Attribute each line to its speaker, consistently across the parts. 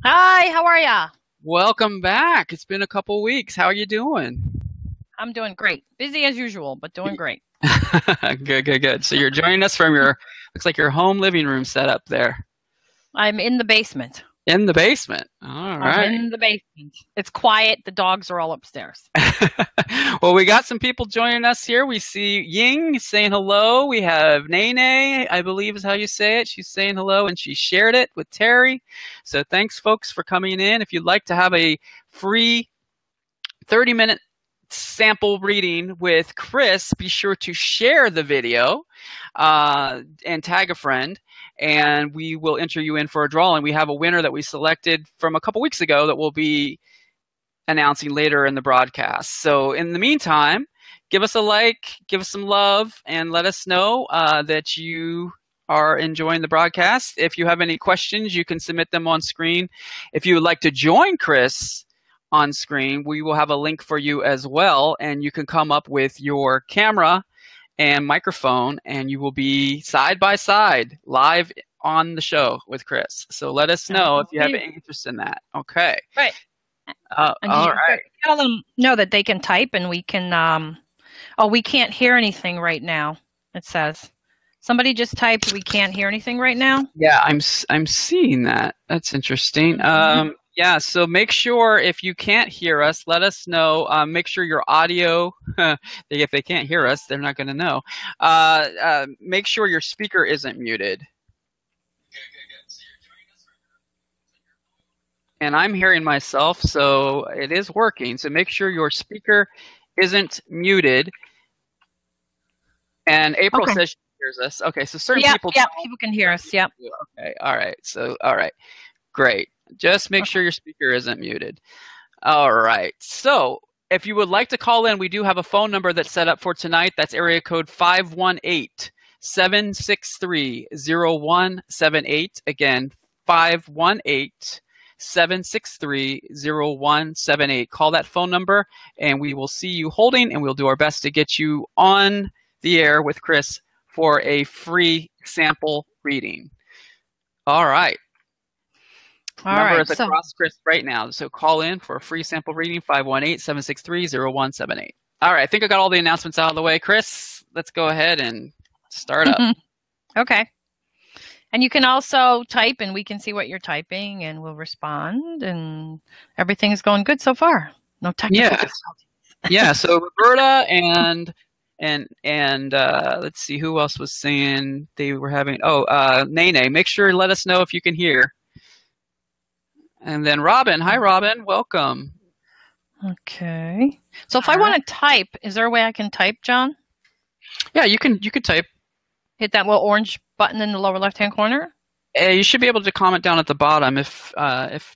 Speaker 1: Hi, how are ya?
Speaker 2: Welcome back. It's been a couple weeks. How are you doing?
Speaker 1: I'm doing great. Busy as usual, but doing great.
Speaker 2: Good, good, good. So you're joining us from looks like your home living room setup there
Speaker 1: I'm in the basement.
Speaker 2: in the basement. All
Speaker 1: I'm
Speaker 2: right.
Speaker 1: in the basement. It's quiet. The dogs are all upstairs.
Speaker 2: Well, we got some people joining us here. We see Ying saying hello. We have Nene, I believe is how you say it. She's saying hello and she shared it with Terry. So thanks, folks, for coming in. If you'd like to have a free 30-minute sample reading with Chris, be sure to share the video and tag a friend, and we will enter you in for a drawing. We have a winner that we selected from a couple weeks ago that we'll be announcing later in the broadcast. So in the meantime, give us a like, give us some love, and let us know that you are enjoying the broadcast. If you have any questions, you can submit them on screen. If you would like to join Chris on screen, we will have a link for you as well, and you can come up with your camera and microphone, and you will be side by side live on the show with Chris. So let us know if you have any interest in that. Okay.
Speaker 1: Right. And
Speaker 2: All
Speaker 1: you
Speaker 2: right.
Speaker 1: tell them know that they can type and we can oh, we can't hear anything right now. It says. Somebody just typed we can't hear anything right now.
Speaker 2: Yeah, I'm seeing that. That's interesting. Yeah, so make sure if you can't hear us, let us know. Make sure your audio, if they can't hear us, they're not going to know. Make sure your speaker isn't muted. And I'm hearing myself, so it is working. So make sure your speaker isn't muted. And April says she hears us. Okay, so certain people.
Speaker 1: Yeah, people can hear us. Yep.
Speaker 2: Okay, all right. So, all right, great. Just make sure your speaker isn't muted. All right. So if you would like to call in, we do have a phone number that's set up for tonight. That's area code 518-763-0178. Again, 518-763-0178. Call that phone number, and we will see you holding, and we'll do our best to get you on the air with Chris for a free sample reading. All right. Number is across Chris right now. So call in for a free sample reading, 518-763-0178. All right. I think I got all the announcements out of the way. Chris, let's go ahead and start up.
Speaker 1: Okay. And you can also type and we can see what you're typing and we'll respond, and everything is going good so far. No technical difficulties.
Speaker 2: Yeah. So Roberta and let's see who else was saying they were having. Nene, make sure to let us know if you can hear. And then Robin. Hi, Robin. Welcome.
Speaker 1: Okay. So if I want to type, is there a way I can type, John?
Speaker 2: Yeah, you can type.
Speaker 1: Hit that little orange button in the lower left-hand corner?
Speaker 2: You should be able to comment down at the bottom. If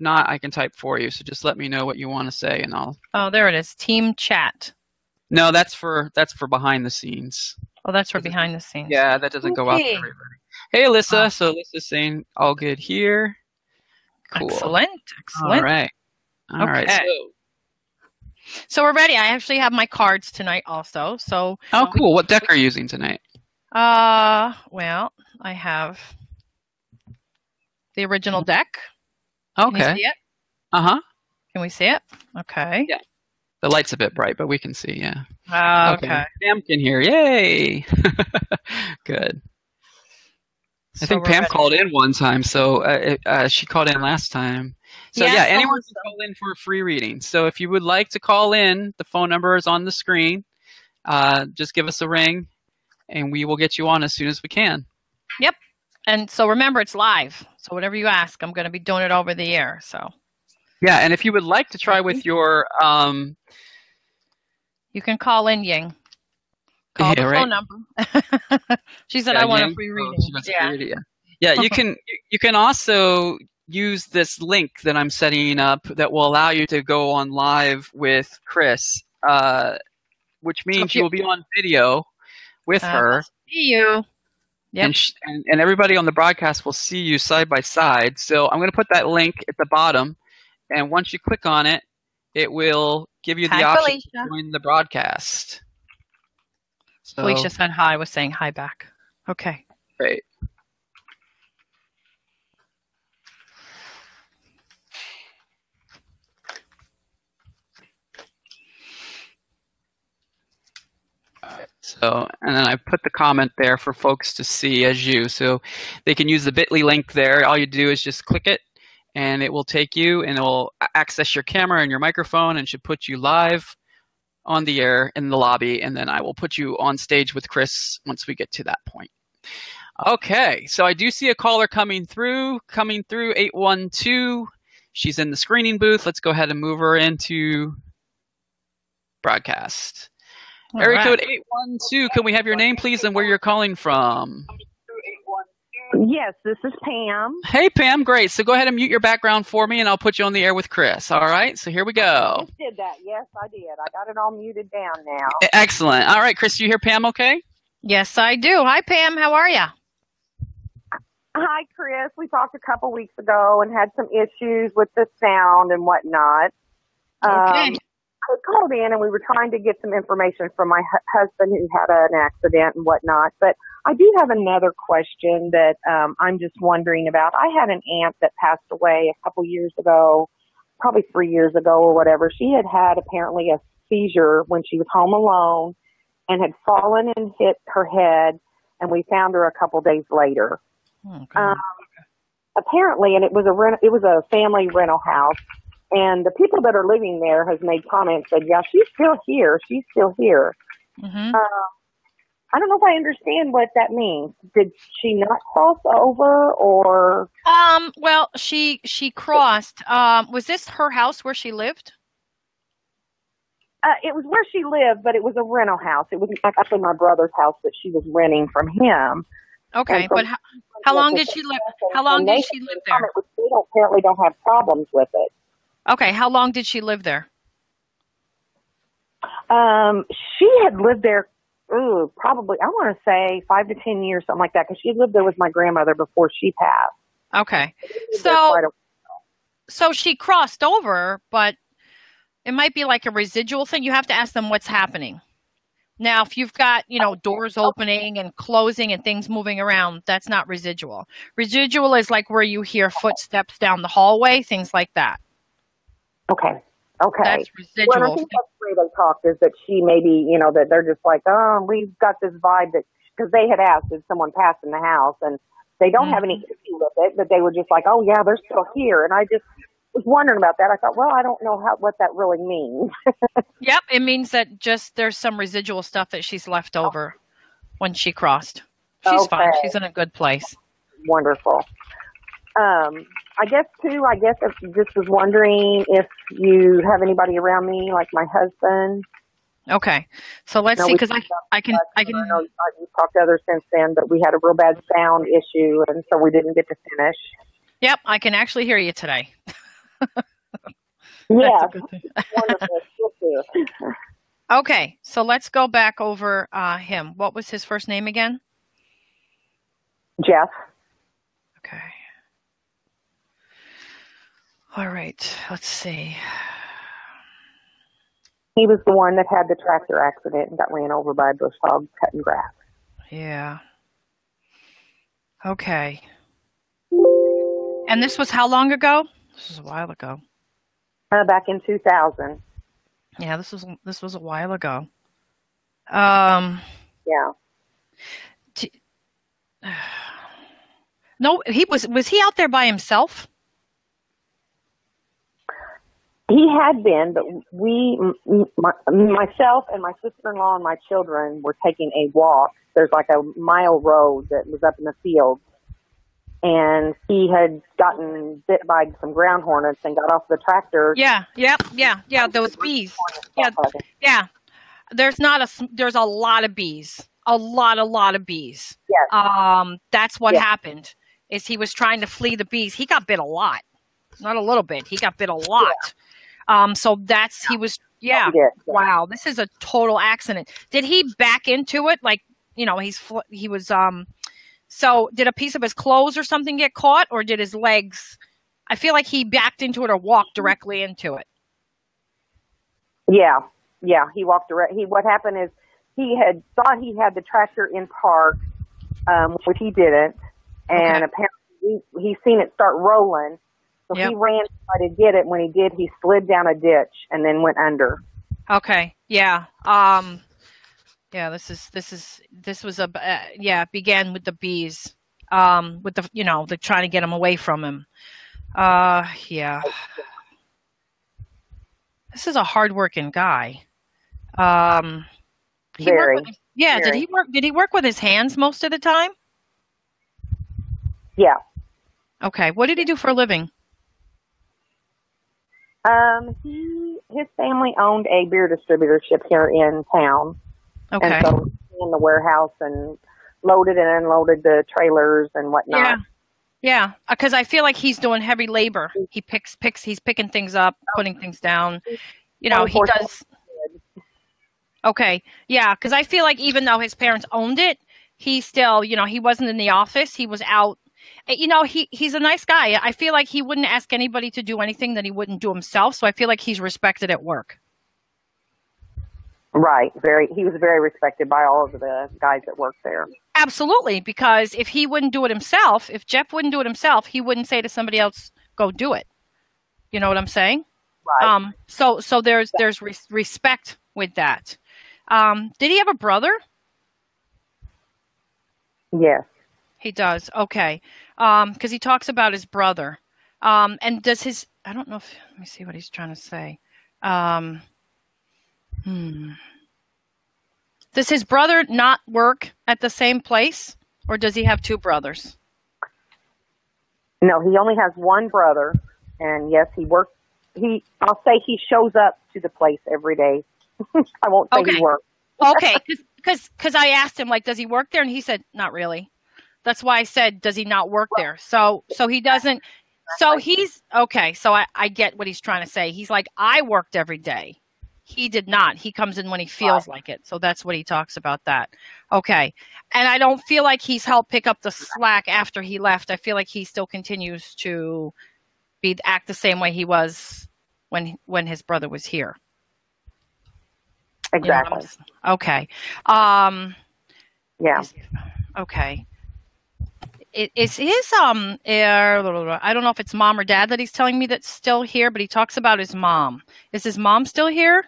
Speaker 2: not, I can type for you. So just let me know what you want to say, and I'll.
Speaker 1: Oh, there it is. Team chat.
Speaker 2: No, that's for behind the scenes.
Speaker 1: Oh, that's for behind the scenes.
Speaker 2: Yeah, that doesn't go out to everybody. Hey, Alyssa. So Alyssa's saying all good here. Cool.
Speaker 1: Excellent.
Speaker 2: All right. All right.
Speaker 1: So we're ready. I actually have my cards tonight also. So.
Speaker 2: Oh, cool. What deck are you using tonight?
Speaker 1: Well, I have the original deck.
Speaker 2: Okay.
Speaker 1: Can you see it?
Speaker 2: Uh-huh.
Speaker 1: Can we see it? Okay.
Speaker 2: Yeah. The light's a bit bright, but we can see, yeah.
Speaker 1: Okay.
Speaker 2: Pam can hear. Yay! Good. I think Pam called in one time, so she called in last time. So yeah, anyone can call in for a free reading. So if you would like to call in, the phone number is on the screen. Just give us a ring, and we will get you on as soon as we can.
Speaker 1: Yep. And so remember, it's live. So whatever you ask, I'm going to be doing it over the air. So.
Speaker 2: Yeah, and if you would like to try with your...
Speaker 1: You can call in, Ying. Call the phone number. She said, I want a free reading.
Speaker 2: Yeah, you can also use this link that I'm setting up that will allow you to go on live with Chris, which means you will be on video with her.
Speaker 1: See you.
Speaker 2: Yep. And everybody on the broadcast will see you side by side. So I'm going to put that link at the bottom, and once you click on it, it will give you the option to join the broadcast. So,
Speaker 1: Felicia said hi. I was saying hi back. Okay.
Speaker 2: Great. So, and then I put the comment there for folks to see as you. So they can use the bit.ly link there. All you do is just click it and it will take you and it will access your camera and your microphone and should put you live on the air in the lobby. And then I will put you on stage with Chris once we get to that point. Okay, so I do see a caller coming through 812. She's in the screening booth. Let's go ahead and move her into broadcast. Area code 812, can we have your name, please, and where you're calling from?
Speaker 3: Yes, this is Pam.
Speaker 2: Hey, Pam, great. So go ahead and mute your background for me, and I'll put you on the air with Chris. All right, so here we go.
Speaker 3: I just did that. Yes, I did. I got it all muted down now.
Speaker 2: Excellent. All right, Chris, you hear Pam okay?
Speaker 1: Yes, I do. Hi, Pam. How are you?
Speaker 3: Hi, Chris. We talked a couple weeks ago and had some issues with the sound and whatnot.
Speaker 1: Okay.
Speaker 3: I called in and we were trying to get some information from my husband who had an accident and whatnot. But I do have another question that I'm just wondering about. I had an aunt that passed away a couple years ago, probably 3 years ago or whatever. She had apparently a seizure when she was home alone and had fallen and hit her head, and we found her a couple days later.
Speaker 1: Okay.
Speaker 3: Apparently, and it was a family rental house. And the people that are living there has made comments, said, yeah, she's still here. She's still here.
Speaker 1: Mm-hmm.
Speaker 3: I don't know if I understand what that means. Did she not cross over or?
Speaker 1: Well, she crossed. Was this her house where she lived?
Speaker 3: It was where she lived, but it was a rental house. It was actually my brother's house that she was renting from him.
Speaker 1: Okay, but how long did she live? How long did she live there?
Speaker 3: They apparently don't have problems with it.
Speaker 1: Okay, how long did she live there?
Speaker 3: She had lived there, probably, I want to say 5 to 10 years, something like that, because she lived there with my grandmother before she passed.
Speaker 1: Okay, so she crossed over, but it might be like a residual thing. You have to ask them what's happening. Now, if you've got, doors opening and closing and things moving around, that's not residual. Residual is like where you hear footsteps down the hallway, things like that.
Speaker 3: Okay.
Speaker 1: That's residual.
Speaker 3: Well, I think that's the way they talked, is that she maybe, that they're just like, oh, we've got this vibe that, because they had asked, did someone pass in the house? And they don't have any issue with it, but they were just like, oh, yeah, they're still here. And I just was wondering about that. I thought, well, I don't know what that really means.
Speaker 1: Yep, it means that just there's some residual stuff that she's left over when she crossed. She's fine. She's in a good place.
Speaker 3: Wonderful. I guess I just was wondering if you have anybody around me, like my husband.
Speaker 1: Okay. So let's see, because I can.
Speaker 3: We've talked to others since then, but we had a real bad sound issue, and so we didn't get to finish.
Speaker 1: Yep, I can actually hear you today.
Speaker 3: Yeah.
Speaker 1: Wonderful. Okay, so let's go back over him. What was his first name again?
Speaker 3: Jeff.
Speaker 1: Okay. All right, let's see.
Speaker 3: He was the one that had the tractor accident and got ran over by a bush hog cutting grass.
Speaker 1: Yeah. Okay. And this was how long ago? This was a while ago.
Speaker 3: Back in 2000.
Speaker 1: Yeah, this was a while ago.
Speaker 3: Yeah.
Speaker 1: No, was he out there by himself?
Speaker 3: He had been, but myself and my sister-in-law and my children were taking a walk. There's like a mile road that was up in the field. And he had gotten bit by some ground hornets and got off the tractor. Yeah.
Speaker 1: Those bees. Yeah. There's a lot of bees. A lot of bees.
Speaker 3: Yes.
Speaker 1: That's what happened. Is he was trying to flee the bees. He got bit a lot. Not a little bit. He got bit a lot. Yeah. Wow. This is a total accident. Did he back into it? Like, he was. So did a piece of his clothes or something get caught, or did his legs? I feel like he backed into it or walked directly into it.
Speaker 3: Yeah. He walked directly. What happened is he had thought he had the tractor in park, which he didn't, and apparently he seen it start rolling. So he ran to try to get it. When he did, he slid down a ditch and then went under.
Speaker 1: Okay. Yeah. Yeah, this was yeah, began with the bees. With the, the trying to get him away from him. Yeah. This is a hardworking guy. He
Speaker 3: Very.
Speaker 1: worked with, yeah,
Speaker 3: very.
Speaker 1: did he work with his hands most of the time?
Speaker 3: Yeah.
Speaker 1: Okay. What did he do for a living?
Speaker 3: His family owned a beer distributorship here in town.
Speaker 1: Okay.
Speaker 3: And so he in the warehouse and loaded and unloaded the trailers and whatnot.
Speaker 1: Yeah. Yeah. Because I feel like he's doing heavy labor. He's picking things up, putting things down. He does. Okay. Yeah. Because I feel like even though his parents owned it, he still, he wasn't in the office. He was out. He's a nice guy. I feel like he wouldn't ask anybody to do anything that he wouldn't do himself. So I feel like he's respected at work.
Speaker 3: Right. He was very respected by all of the guys that worked there. Absolutely.
Speaker 1: Because if he wouldn't do it himself, if Jeff wouldn't do it himself, he wouldn't say to somebody else, go do it. You know what I'm saying?
Speaker 3: Right.
Speaker 1: So there's respect with that. Did he have a brother?
Speaker 3: Yes.
Speaker 1: He does. Okay. Because he talks about his brother. And does I don't know if, let me see what he's trying to say. Does his brother not work at the same place, or does he have two brothers?
Speaker 3: No, he only has one brother, and yes, he works. I'll say he shows up to the place every day. I won't say he works.
Speaker 1: Okay, because I asked him, does he work there? And he said, not really. That's why I said, does he not work there? So he doesn't. So he's, okay, so I get what he's trying to say. He's like, I worked every day. He did not. He comes in when he feels like it. So that's what he talks about that. Okay. And I don't feel like he's helped pick up the slack after he left. I feel like he still continues to act the same way he was when his brother was here.
Speaker 3: Exactly.
Speaker 1: Okay.
Speaker 3: Yeah.
Speaker 1: Okay. Is his I don't know if it's mom or dad that he's telling me that's still here, but he talks about his mom. Is his mom still here?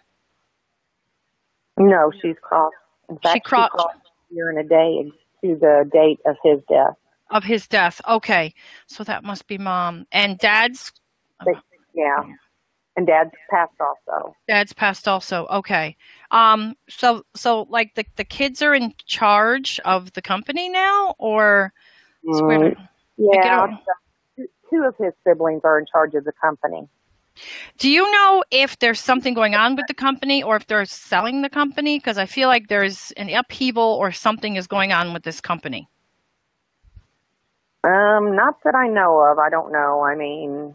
Speaker 3: No, she's crossed. In fact, she crossed a year and a day to the date of his death.
Speaker 1: Of his death. Okay. So that must be mom. And dad's?
Speaker 3: Yeah. And dad's passed also.
Speaker 1: Dad's passed also. Okay. So like the kids are in charge of the company now, or?
Speaker 3: Yeah. Two of his siblings are in charge of the company.
Speaker 1: Do you know if there's something going on with the company or if they're selling the company? Because I feel like there's an upheaval or something is going on with this company.
Speaker 3: Not that I know of. I don't know. I mean,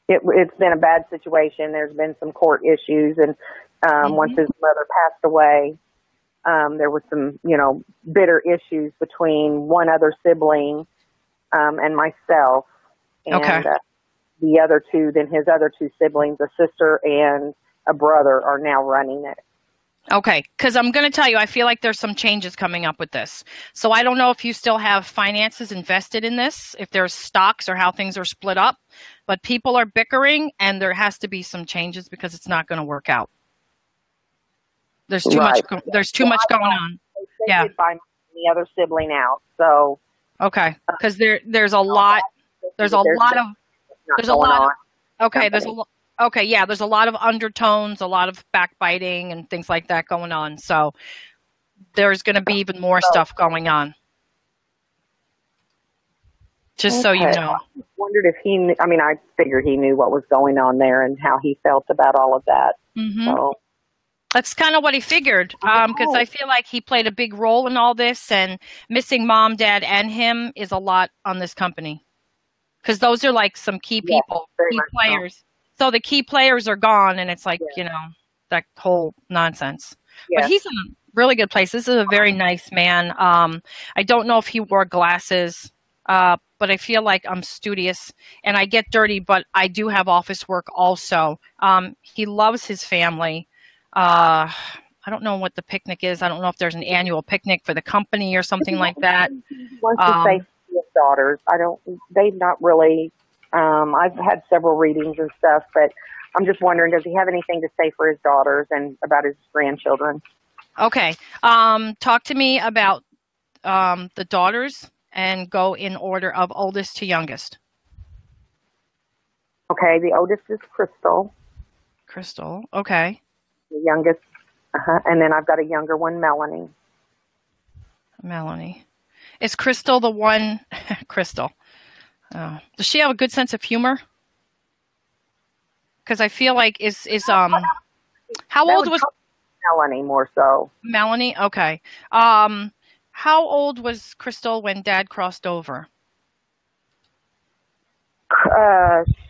Speaker 3: it's been a bad situation. There's been some court issues, and once his mother passed away, there were some, bitter issues between one other sibling and myself, and the other two. Then his other two siblings, a sister and a brother, are now running it.
Speaker 1: Okay, because I'm going to tell you, I feel like there's some changes coming up with this. So I don't know if you still have finances invested in this, if there's stocks or how things are split up, but people are bickering, and there has to be some changes because it's not going to work out. There's too much. There's too much going on.
Speaker 3: They did buy the other sibling out. So
Speaker 1: okay, because there's a lot. There's a lot of. There's a lot of. Okay, there's a lot. Okay, yeah, there's a lot of undertones, a lot of backbiting and things like that going on. So there's going to be even more stuff going on. Just so you know.
Speaker 3: I wondered if he knew, I figured he knew what was going on there and how he felt about all of that.
Speaker 1: Mm-hmm.
Speaker 3: So.
Speaker 1: That's kind of what he figured, because I feel like he played a big role in all this, and missing mom, dad, and him is a lot on this company. Because those are like some key people, key players. So the key players are gone, and it's like, that whole nonsense. Yes. But he's in a really good place. This is a very nice man. I don't know if he wore glasses, but I feel like I'm studious, and I get dirty, but I do have office work also. He loves his family. I don't know what the picnic is. I don't know if there's an annual picnic for the company or something like that.
Speaker 3: He wants to say his daughters. They've not really, I've had several readings and stuff, but I'm just wondering, does he have anything to say for his daughters and about his grandchildren?
Speaker 1: Okay. Talk to me about the daughters and go in order of oldest to youngest.
Speaker 3: Okay, the oldest is Crystal.
Speaker 1: Crystal. Okay.
Speaker 3: The youngest, and then I've got a younger one, Melanie.
Speaker 1: Melanie. Is Crystal the one? Crystal. Oh. Does she have a good sense of humor? Because I feel like how old was
Speaker 3: Melanie more so?
Speaker 1: Melanie? Okay. How old was Crystal when Dad crossed over?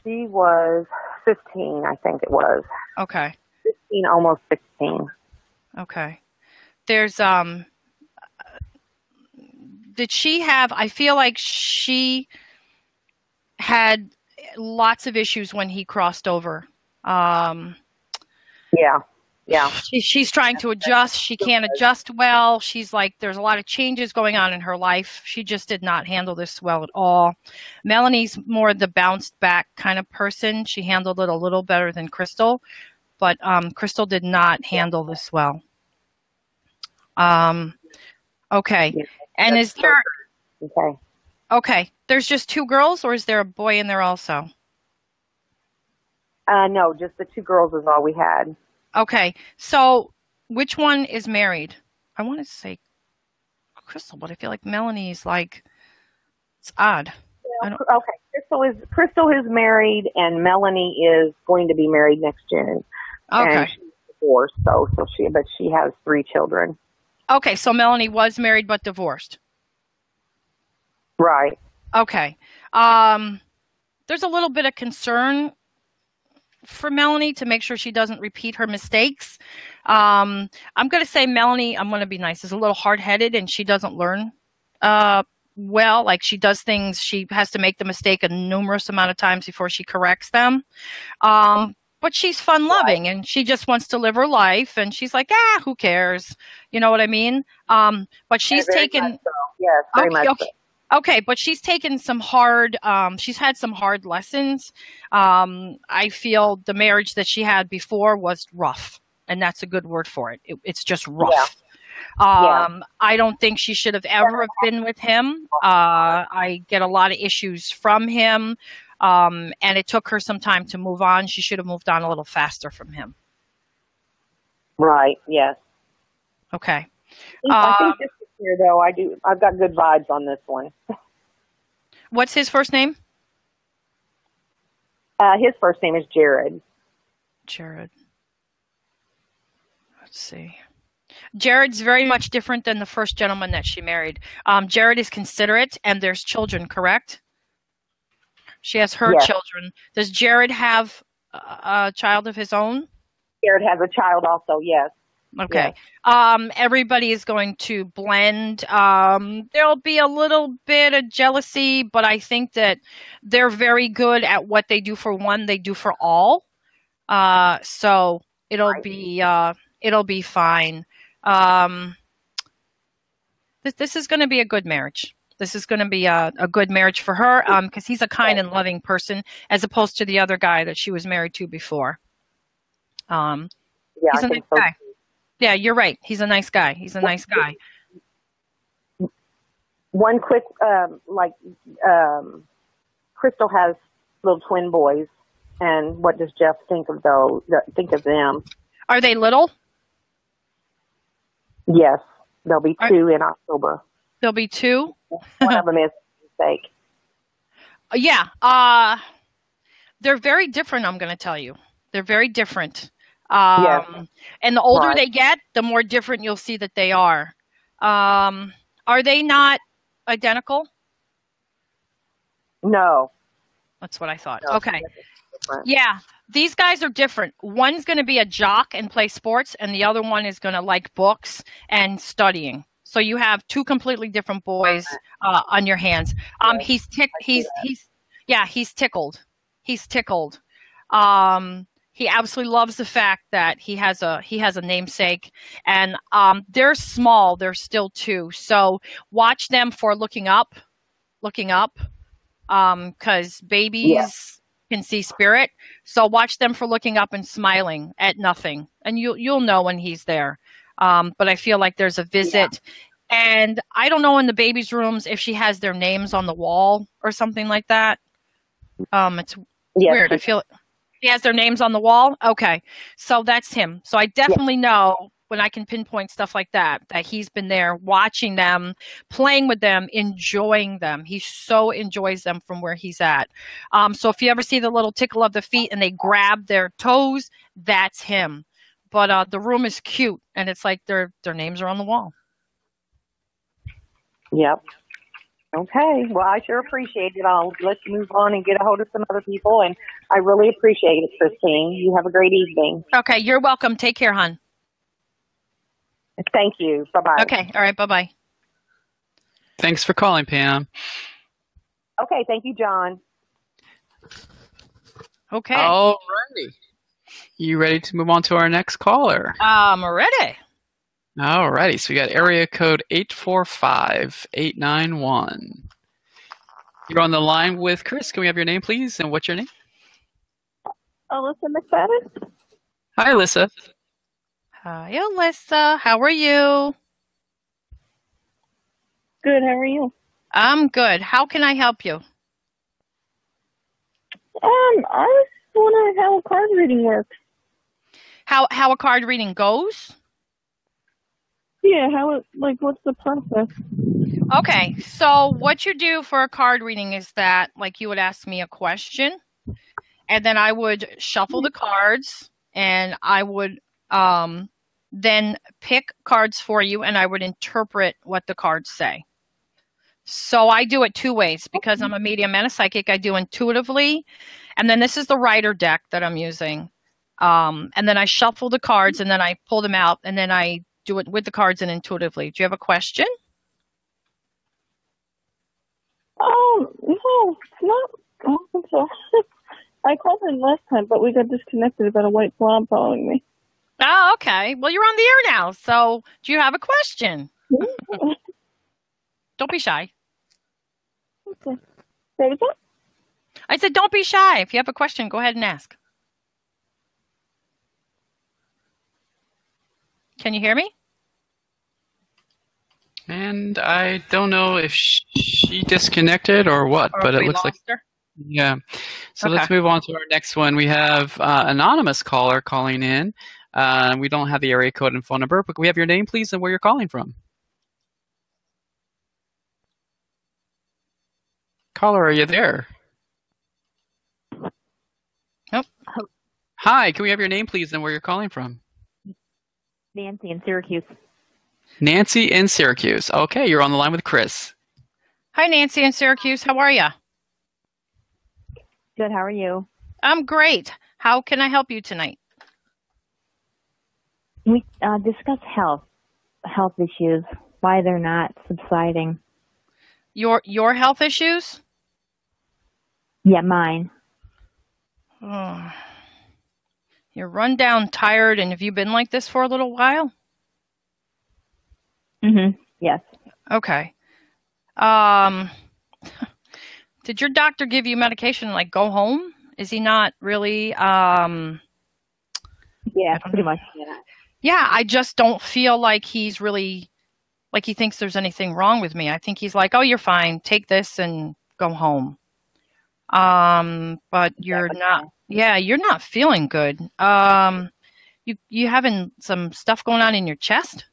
Speaker 3: She was 15, I think it was.
Speaker 1: Okay.
Speaker 3: 15, almost 16.
Speaker 1: Okay. There's did she have? I feel like she had lots of issues when he crossed over.
Speaker 3: Yeah.
Speaker 1: She's trying to adjust. She can't adjust well. She's like, there's a lot of changes going on in her life. She just did not handle this well at all. Melanie's more the bounced back kind of person. She handled it a little better than Crystal, but Crystal did not handle this well. Okay.
Speaker 3: Yeah,
Speaker 1: and is there...
Speaker 3: Okay.
Speaker 1: Okay. There's just two girls, or is there a boy in there also?
Speaker 3: No, just the two girls is all we had.
Speaker 1: Okay. So which one is married? I want to say Crystal, but I feel like Melanie's like, it's odd.
Speaker 3: Yeah, okay. Crystal is married, and Melanie is going to be married next June.
Speaker 1: Okay.
Speaker 3: And she's divorced, but she has 3 children.
Speaker 1: Okay, so Melanie was married but divorced.
Speaker 3: Right.
Speaker 1: Okay. There's a little bit of concern for Melanie to make sure she doesn't repeat her mistakes. I'm going to say Melanie, I'm going to be nice, is a little hard-headed, and she doesn't learn well. Like, she does things, she has to make the mistake a numerous amount of times before she corrects them. But she's fun-loving, and she just wants to live her life, and she's like, who cares? You know what I mean? But she's taken...
Speaker 3: So. Yes, very much so.
Speaker 1: Okay, but she's taken some hard, she's had some hard lessons. I feel the marriage that she had before was rough, and that's a good word for it. It's just rough. Yeah. I don't think she should have ever have been with him. I get a lot of issues from him, and it took her some time to move on. She should have moved on a little faster from him.
Speaker 3: Right, yes.
Speaker 1: Okay.
Speaker 3: I think this is here, though, I've got good vibes on this one.
Speaker 1: What's his first name?
Speaker 3: His first name is Jared.
Speaker 1: Jared. Let's see. Jared's very much different than the first gentleman that she married. Jared is considerate, and there's children, correct? She has her children. Does Jared have a child of his own?
Speaker 3: Jared has a child also, yes.
Speaker 1: Okay. Yes. Everybody is going to blend. There'll be a little bit of jealousy, but I think that they're very good at what they do for one, they do for all. So it'll be fine. This is going to be a good marriage. This is going to be a good marriage for her, because he's a kind and loving person, as opposed to the other guy that she was married to before. He's a nice guy. Yeah, you're right. He's a nice guy. He's a nice guy.
Speaker 3: One quick, Crystal has little twin boys, and what does Jeff think of those? Think of them?
Speaker 1: Are they little?
Speaker 3: Yes, there'll be 2 in October.
Speaker 1: There'll be 2.
Speaker 3: One of them is a mistake.
Speaker 1: Yeah, they're very different. I'm going to tell you, they're very different.
Speaker 3: Yes.
Speaker 1: And the older they get, the more different you'll see that they are. Are they not identical?
Speaker 3: No.
Speaker 1: That's what I thought.
Speaker 3: No,
Speaker 1: okay. Yeah, these guys are different. One's going to be a jock and play sports, and the other one is going to like books and studying. So you have 2 completely different boys on your hands. He's tickled. He's tickled. He absolutely loves the fact that he has a namesake, and they're small. They're still 2, so watch them for looking up, because babies can see spirit. So watch them for looking up and smiling at nothing, and you'll know when he's there. But I feel like there's a visit. Yeah. And I don't know in the baby's rooms if she has their names on the wall or something like that. It's weird. I feel she has their names on the wall. Okay. So that's him. So I definitely know when I can pinpoint stuff like that he's been there watching them, playing with them, enjoying them. He so enjoys them from where he's at. So if you ever see the little tickle of the feet and they grab their toes, that's him. But the room is cute, and it's like their names are on the wall.
Speaker 3: Yep. Okay. Well, I sure appreciate it. I'll let you move on and get a hold of some other people, and I really appreciate it, Christine. You have a great evening.
Speaker 1: Okay. You're welcome. Take care, hon.
Speaker 3: Thank you. Bye-bye.
Speaker 1: Okay. All right. Bye-bye.
Speaker 2: Thanks for calling, Pam.
Speaker 3: Okay. Thank you, John.
Speaker 2: Okay. All righty. You ready to move on to our next caller?
Speaker 1: I'm ready.
Speaker 2: All righty. So we got area code 845-891. You're on the line with Chris. Can we have your name, please? And what's your name?
Speaker 4: Alyssa McFadden.
Speaker 2: Hi, Alyssa.
Speaker 1: Hi, Alyssa. How are you?
Speaker 4: Good. How are you?
Speaker 1: I'm good. How can I help you?
Speaker 4: I was wondering how a card reading works.
Speaker 1: How a card reading goes?
Speaker 4: Yeah, what's the process?
Speaker 1: Okay, so what you do for a card reading is that, like, you would ask me a question, and then I would shuffle the cards, and I would then pick cards for you, and I would interpret what the cards say. So I do it two ways because I'm a medium and a psychic. I do intuitively, and then this is the writer deck that I'm using. And then I shuffle the cards, and then I pull them out, and then I do it with the cards and intuitively. Do you have a question?
Speaker 4: No, it's not. I don't think so. I called in last time, but we got disconnected about a white blob following me.
Speaker 1: Oh, okay. Well, you're on the air now, so do you have a question? Don't be shy.
Speaker 4: Okay. What was that?
Speaker 1: I said don't be shy. If you have a question, go ahead and ask. Can you hear me?
Speaker 2: And I don't know if she disconnected or what, but it looks like
Speaker 1: her.
Speaker 2: Yeah. So let's move on to our next one. We have anonymous caller calling in. We don't have the area code and phone number, but can we have your name, please, and where you're calling from? Caller, are you there?
Speaker 1: Nope.
Speaker 2: Hi, can we have your name, please, and where you're calling from?
Speaker 5: Nancy in Syracuse.
Speaker 2: Nancy in Syracuse. Okay, you're on the line with Chris.
Speaker 1: Hi, Nancy in Syracuse. How are you?
Speaker 5: Good. How are you?
Speaker 1: I'm great. How can I help you tonight?
Speaker 5: We discuss health issues, why they're not subsiding.
Speaker 1: Your health issues?
Speaker 5: Yeah, mine.
Speaker 1: Oh. You're run down, tired, and have you been like this for a little while?
Speaker 5: Yes.
Speaker 1: Okay. Did your doctor give you medication like go home? Is he not really
Speaker 5: Yeah, pretty much.
Speaker 1: Yeah, I just don't feel like he's really like he thinks there's anything wrong with me. I think he's like, "Oh, you're fine. Take this and go home." But you're not. Yeah, you're not feeling good. You having some stuff going on in your chest?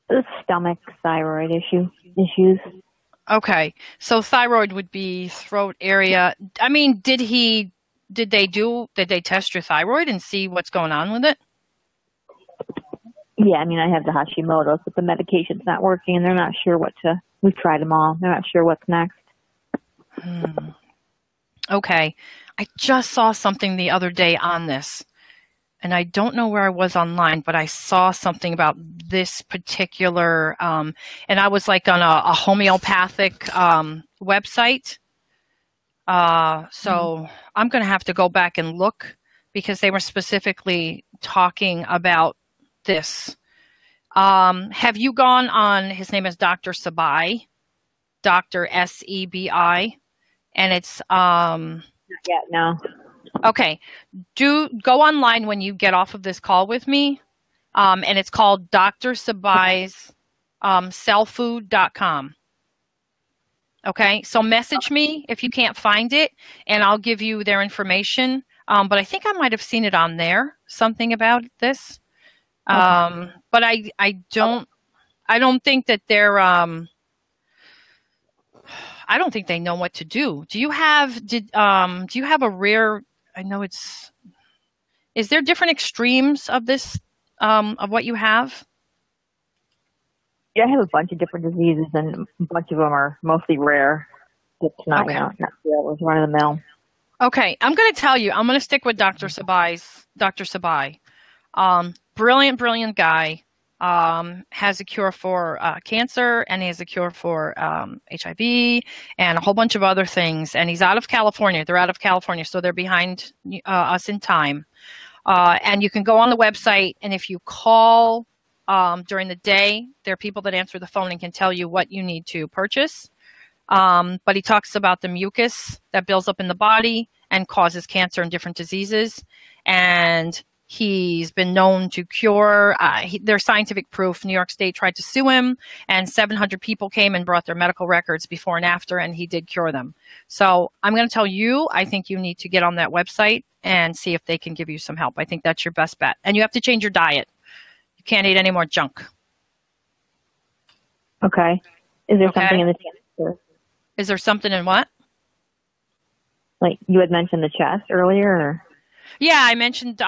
Speaker 5: The stomach, thyroid issues.
Speaker 1: Okay, so thyroid would be throat area. I mean, did they test your thyroid and see what's going on with it?
Speaker 5: Yeah, I mean, I have the Hashimoto's, but the medication's not working, and they're not sure we've tried them all. They're not sure what's next.
Speaker 1: Okay. I just saw something the other day on this, and I don't know where I was online, but I saw something about this particular, and I was like on a homeopathic website. So I'm going to have to go back and look because they were specifically talking about this. Have you gone on, his name is Dr. Sebi, Dr. Sebi, and it's,
Speaker 5: Not yet, no.
Speaker 1: Okay. Do go online when you get off of this call with me. And it's called Dr. Sabai's cellfood.com. Okay. So message me if you can't find it, and I'll give you their information. But I think I might have seen it on there, something about this. But I don't think that they're I don't think they know what to do. Do you have a rare, I know is there different extremes of this, of what you have?
Speaker 5: Yeah, I have a bunch of different diseases, and a bunch of them are mostly rare. It's not,
Speaker 1: Okay.
Speaker 5: not rare. It was run of the mill.
Speaker 1: Okay, I'm going to tell you. I'm going to stick with Dr. Sabai. Brilliant, brilliant guy. Has a cure for cancer, and he has a cure for HIV and a whole bunch of other things. And he's out of California. They're out of California, so they're behind us in time. And you can go on the website, and if you call during the day, there are people that answer the phone and can tell you what you need to purchase. But he talks about the mucus that builds up in the body and causes cancer and different diseases. And he's been known to cure. There's scientific proof. New York State tried to sue him, and 700 people came and brought their medical records before and after, and he did cure them. So I'm going to tell you, I think you need to get on that website and see if they can give you some help. I think that's your best bet. And you have to change your diet. You can't eat any more junk.
Speaker 5: Okay. Is there something in the chest?
Speaker 1: Is there something in what?
Speaker 5: Like you had mentioned the chest earlier? Or?
Speaker 1: Yeah, I mentioned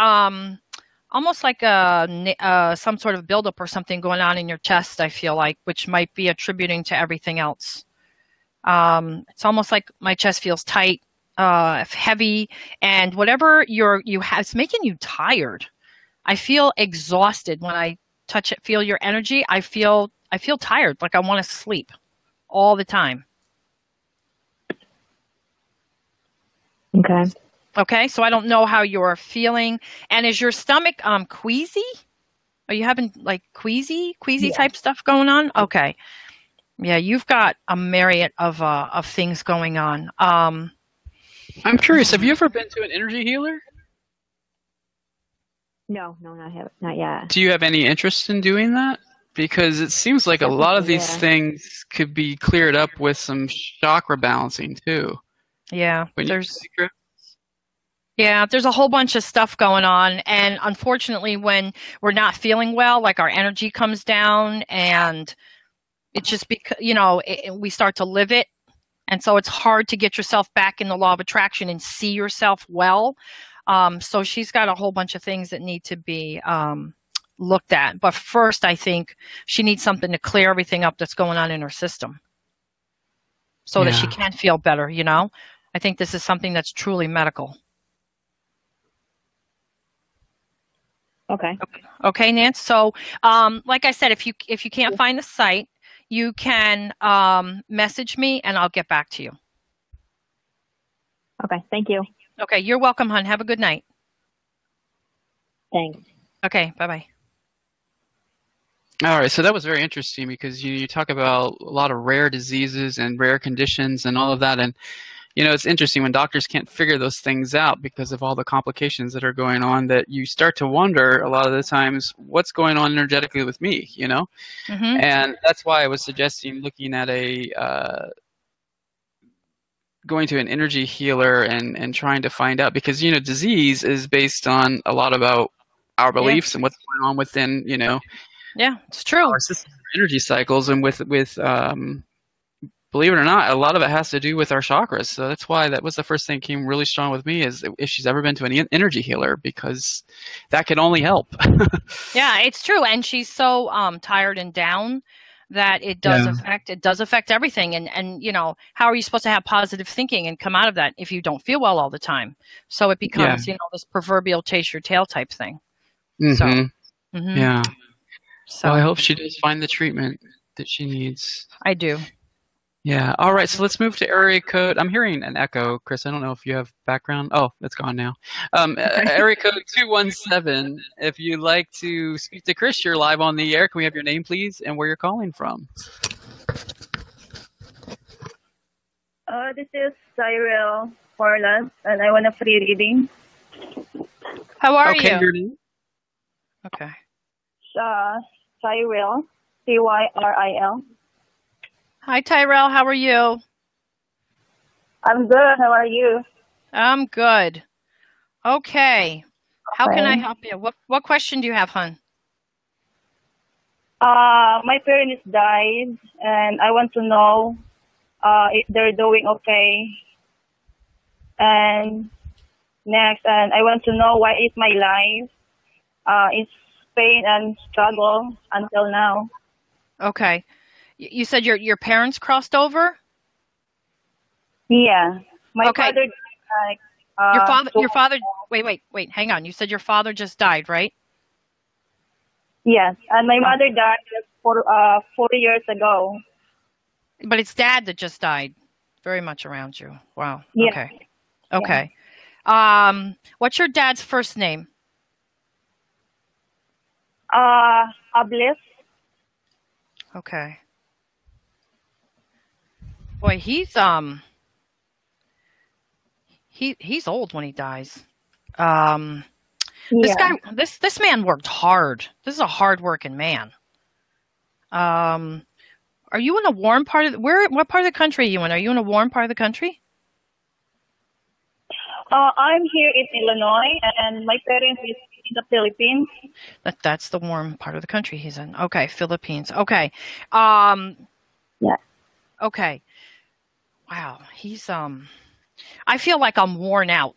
Speaker 1: almost like some sort of buildup or something going on in your chest, I feel like, which might be attributing to everything else. It's almost like my chest feels tight, heavy, and whatever you have, it's making you tired. I feel exhausted when I touch it, feel your energy. I feel tired, like I want to sleep all the time.
Speaker 5: Okay.
Speaker 1: Okay, so I don't know how you're feeling. And is your stomach queasy? Are you having like queasy type stuff going on? Okay. Yeah, you've got a myriad of things going on.
Speaker 2: I'm curious, have you ever been to an energy healer?
Speaker 5: No, not yet.
Speaker 2: Do you have any interest in doing that? Because it seems like a lot of these things could be cleared up with some chakra balancing too.
Speaker 1: Yeah, there's a whole bunch of stuff going on, and unfortunately, when we're not feeling well, like our energy comes down, and it's just because we start to live it, and so it's hard to get yourself back in the law of attraction and see yourself well. So she's got a whole bunch of things that need to be looked at, but first, I think she needs something to clear everything up that's going on in her system, so that she can feel better. I think this is something that's truly medical. Okay, Nance. So, like I said, if you can't find the site, you can message me and I'll get back to you.
Speaker 5: Okay, thank you.
Speaker 1: Okay, you're welcome, hon. Have a good night.
Speaker 5: Thanks.
Speaker 1: Okay, bye-bye.
Speaker 2: All right, so that was very interesting because you talk about a lot of rare diseases and rare conditions and all of that, and it's interesting when doctors can't figure those things out because of all the complications that are going on, that you start to wonder a lot of the times what's going on energetically with me,
Speaker 1: Mm-hmm.
Speaker 2: And that's why I was suggesting looking at going to an energy healer and trying to find out, because disease is based on a lot about our beliefs and what's going on within
Speaker 1: it's true,
Speaker 2: our system, energy cycles, and with believe it or not, a lot of it has to do with our chakras. So that's why that was the first thing that came really strong with me, is if she's ever been to an energy healer, because that can only help.
Speaker 1: Yeah, it's true. And she's so tired and down that it does affect everything. And how are you supposed to have positive thinking and come out of that if you don't feel well all the time? So it becomes, this proverbial chase your tail type thing.
Speaker 2: Mm-hmm. Yeah.
Speaker 1: So
Speaker 2: well, I hope she does find the treatment that she needs.
Speaker 1: I do.
Speaker 2: Yeah. All right. So let's move to area code. I'm hearing an echo, Chris. I don't know if you have background. Oh, it's gone now. Area code 217. If you'd like to speak to Chris, you're live on the air. Can we have your name, please, and where you're calling from?
Speaker 6: This is Cyril.
Speaker 4: Forlas, and I want a free reading.
Speaker 1: How are
Speaker 2: Okay,
Speaker 1: you?
Speaker 2: your name?
Speaker 1: Okay.
Speaker 4: Cyril, Cyril.
Speaker 1: Hi, Tyrell. How are you?
Speaker 4: I'm good. How are you?
Speaker 1: I'm good. Okay. How can I
Speaker 4: Okay.
Speaker 1: help you? What question do you have, hon?
Speaker 4: My parents died, and I want to know if they're doing okay. And next, and I want to know why is my life is pain and struggle until now.
Speaker 1: Okay. You said your parents crossed over?
Speaker 4: Yeah, my
Speaker 1: Okay.
Speaker 4: father died.
Speaker 1: Your father. Wait. Hang on. You said your father just died, right?
Speaker 4: Yes, and my mother died 40 years ago.
Speaker 1: But it's dad that just died. Very much around you. Wow.
Speaker 4: Yeah.
Speaker 1: Okay. Okay. What's your dad's first name?
Speaker 4: Ablis.
Speaker 1: Okay. Boy, he's old when he dies. This guy, this man worked hard. This is a hard-working man. Are you in a warm part of what part of the country are you in? Are you in a warm part of the country?
Speaker 4: I'm here in Illinois, and my parents is in the Philippines.
Speaker 1: That's the warm part of the country he's in. Okay, Philippines. Okay.
Speaker 4: Yeah.
Speaker 1: Okay. Wow, he's I feel like I'm worn out.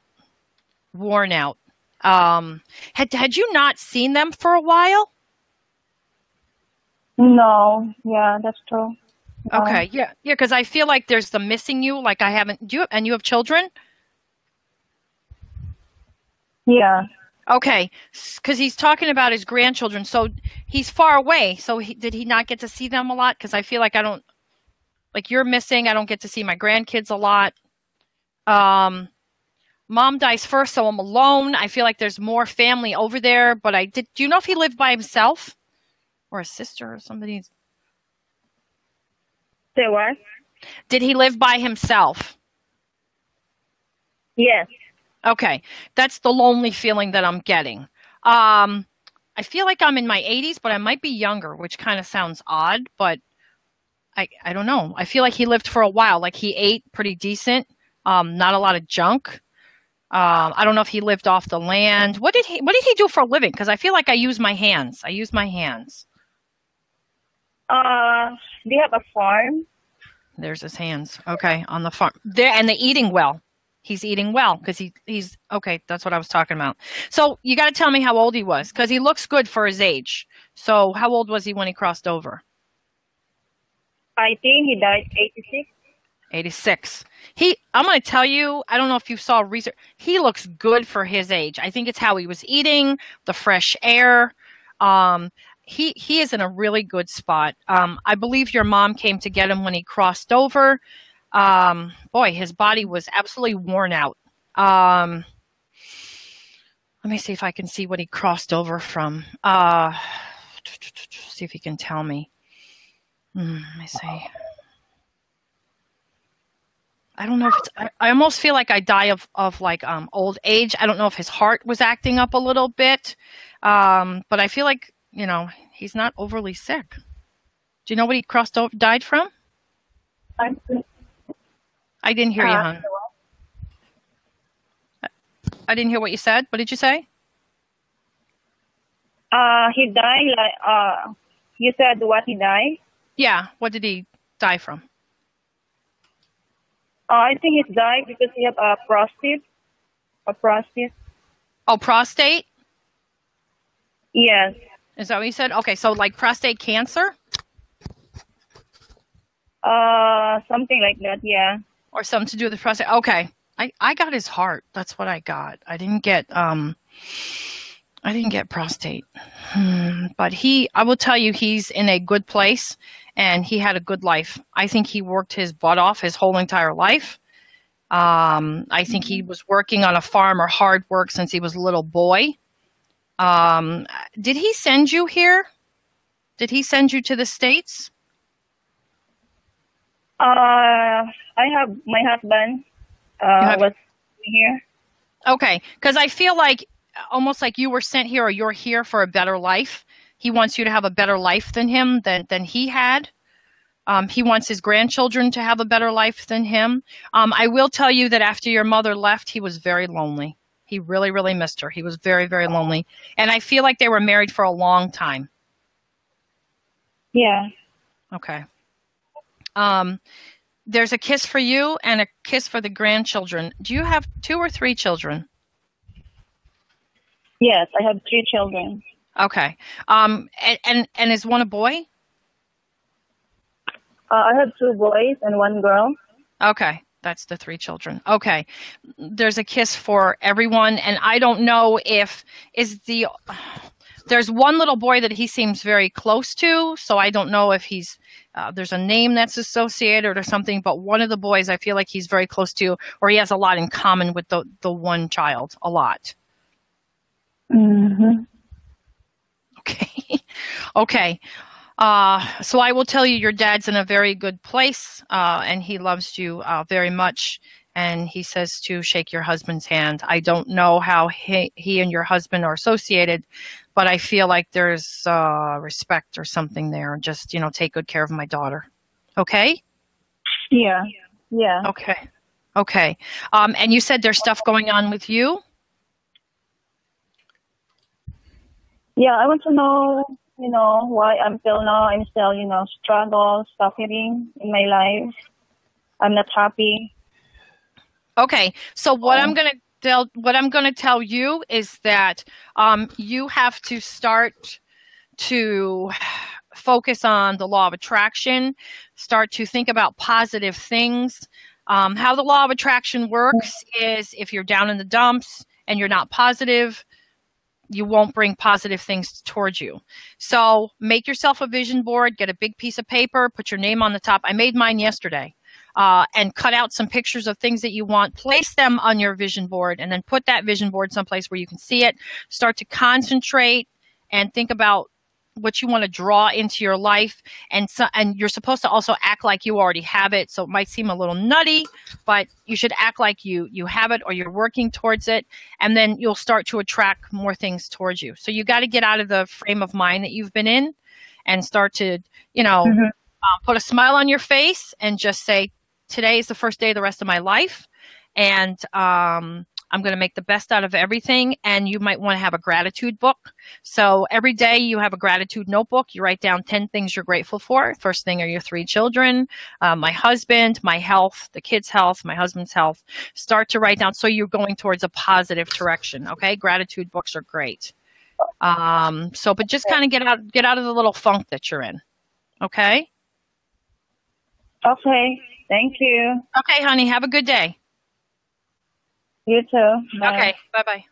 Speaker 1: Worn out. Had you not seen them for a while?
Speaker 4: No. Yeah, that's true.
Speaker 1: Okay. Yeah, because I feel like there's the missing you. Like I haven't. And you have children?
Speaker 4: Yeah.
Speaker 1: Okay, because he's talking about his grandchildren. So he's far away. So did he not get to see them a lot? Because I feel like I don't. Like you're missing. I don't get to see my grandkids a lot. Mom dies first, so I'm alone. I feel like there's more family over there. But do you know if he lived by himself, or a sister, or somebody?
Speaker 4: Say what?
Speaker 1: Did he live by himself?
Speaker 4: Yes.
Speaker 1: Okay, that's the lonely feeling that I'm getting. I feel like I'm in my 80s, but I might be younger, which kind of sounds odd, but I don't know. I feel like he lived for a while. Like he ate pretty decent, not a lot of junk. I don't know if he lived off the land. What did he do for a living? Because I feel like I use my hands. I use my hands.
Speaker 4: They have a farm.
Speaker 1: There's his hands. Okay, on the farm. There, and they're eating well. He's eating well because he's okay. That's what I was talking about. So you got to tell me how old he was because he looks good for his age. So how old was he when he crossed over?
Speaker 4: I think he died 86.
Speaker 1: 86. I'm going to tell you, I don't know if you saw research. He looks good for his age. I think it's how he was eating, the fresh air. He is in a really good spot. I believe your mom came to get him when he crossed over. Boy, his body was absolutely worn out. Let me see if I can see what he crossed over from. See if he can tell me. Let me see. I don't know if it's. I almost feel like I die of like old age. I don't know if his heart was acting up a little bit, but I feel like he's not overly sick. Do you know what he died from? I didn't hear you, hon. I didn't hear what you said. What did you say?
Speaker 4: He died like you said what he died?
Speaker 1: Yeah. What did he die from?
Speaker 4: I think he died because he had a prostate. A prostate.
Speaker 1: Oh, prostate?
Speaker 4: Yes.
Speaker 1: Is that what you said? Okay, so like prostate cancer?
Speaker 4: Something like that, yeah.
Speaker 1: Or something to do with the prostate. Okay. I got his heart. That's what I got. I didn't get prostate. But I will tell you, he's in a good place and he had a good life. I think he worked his butt off his whole entire life. I think he was working on a farm or hard work since he was a little boy. Did he send you here? Did he send you to the States?
Speaker 4: I have my husband here.
Speaker 1: Okay, because I feel like almost like you were sent here or you're here for a better life. He wants you to have a better life than him, than he had. He wants his grandchildren to have a better life than him. I will tell you that after your mother left, he was very lonely. He really, really missed her. He was very, very lonely. And I feel like they were married for a long time.
Speaker 4: Yeah.
Speaker 1: Okay. There's a kiss for you and a kiss for the grandchildren. Do you have 2 or 3 children?
Speaker 4: Yes, I have 3 children.
Speaker 1: Okay. And is one a boy?
Speaker 4: I have 2 boys and 1 girl.
Speaker 1: Okay. That's the 3 children. Okay. There's a kiss for everyone. And I don't know if there's one little boy that he seems very close to. So I don't know if there's a name that's associated or something, but one of the boys I feel like he's very close to, or he has a lot in common with the one child, a lot.
Speaker 4: Mm-hmm.
Speaker 1: Okay. Okay. So I will tell you your dad's in a very good place, and he loves you very much, and he says to shake your husband's hand. I don't know how he and your husband are associated, but I feel like there's respect or something there. Just, take good care of my daughter. Okay?
Speaker 4: Yeah. Yeah.
Speaker 1: Okay. Okay. And you said there's stuff going on with you?
Speaker 4: Yeah, I want to know, why until now I'm still, struggle, suffering in my life. I'm not happy.
Speaker 1: Okay. So what I'm going to tell you is that you have to start to focus on the law of attraction, start to think about positive things. How the law of attraction works is if you're down in the dumps and you're not positive, you won't bring positive things towards you. So make yourself a vision board, get a big piece of paper, put your name on the top. I made mine yesterday. And cut out some pictures of things that you want, place them on your vision board, and then put that vision board someplace where you can see it. Start to concentrate and think about what you want to draw into your life. And you're supposed to also act like you already have it. So it might seem a little nutty, but you should act like you have it or you're working towards it. And then you'll start to attract more things towards you. So you got to get out of the frame of mind that you've been in and start to, put a smile on your face and just say, today is the first day of the rest of my life, and I'm going to make the best out of everything. And you might want to have a gratitude book. So every day you have a gratitude notebook. You write down 10 things you're grateful for. First thing are your 3 children, my husband, my health, the kids' health, my husband's health. Start to write down so you're going towards a positive direction. Okay, gratitude books are great. But just kind of get out of the little funk that you're in. Okay.
Speaker 4: Okay. Thank you.
Speaker 1: Okay, honey. Have a good day.
Speaker 4: You too. Bye.
Speaker 1: Okay. Bye-bye.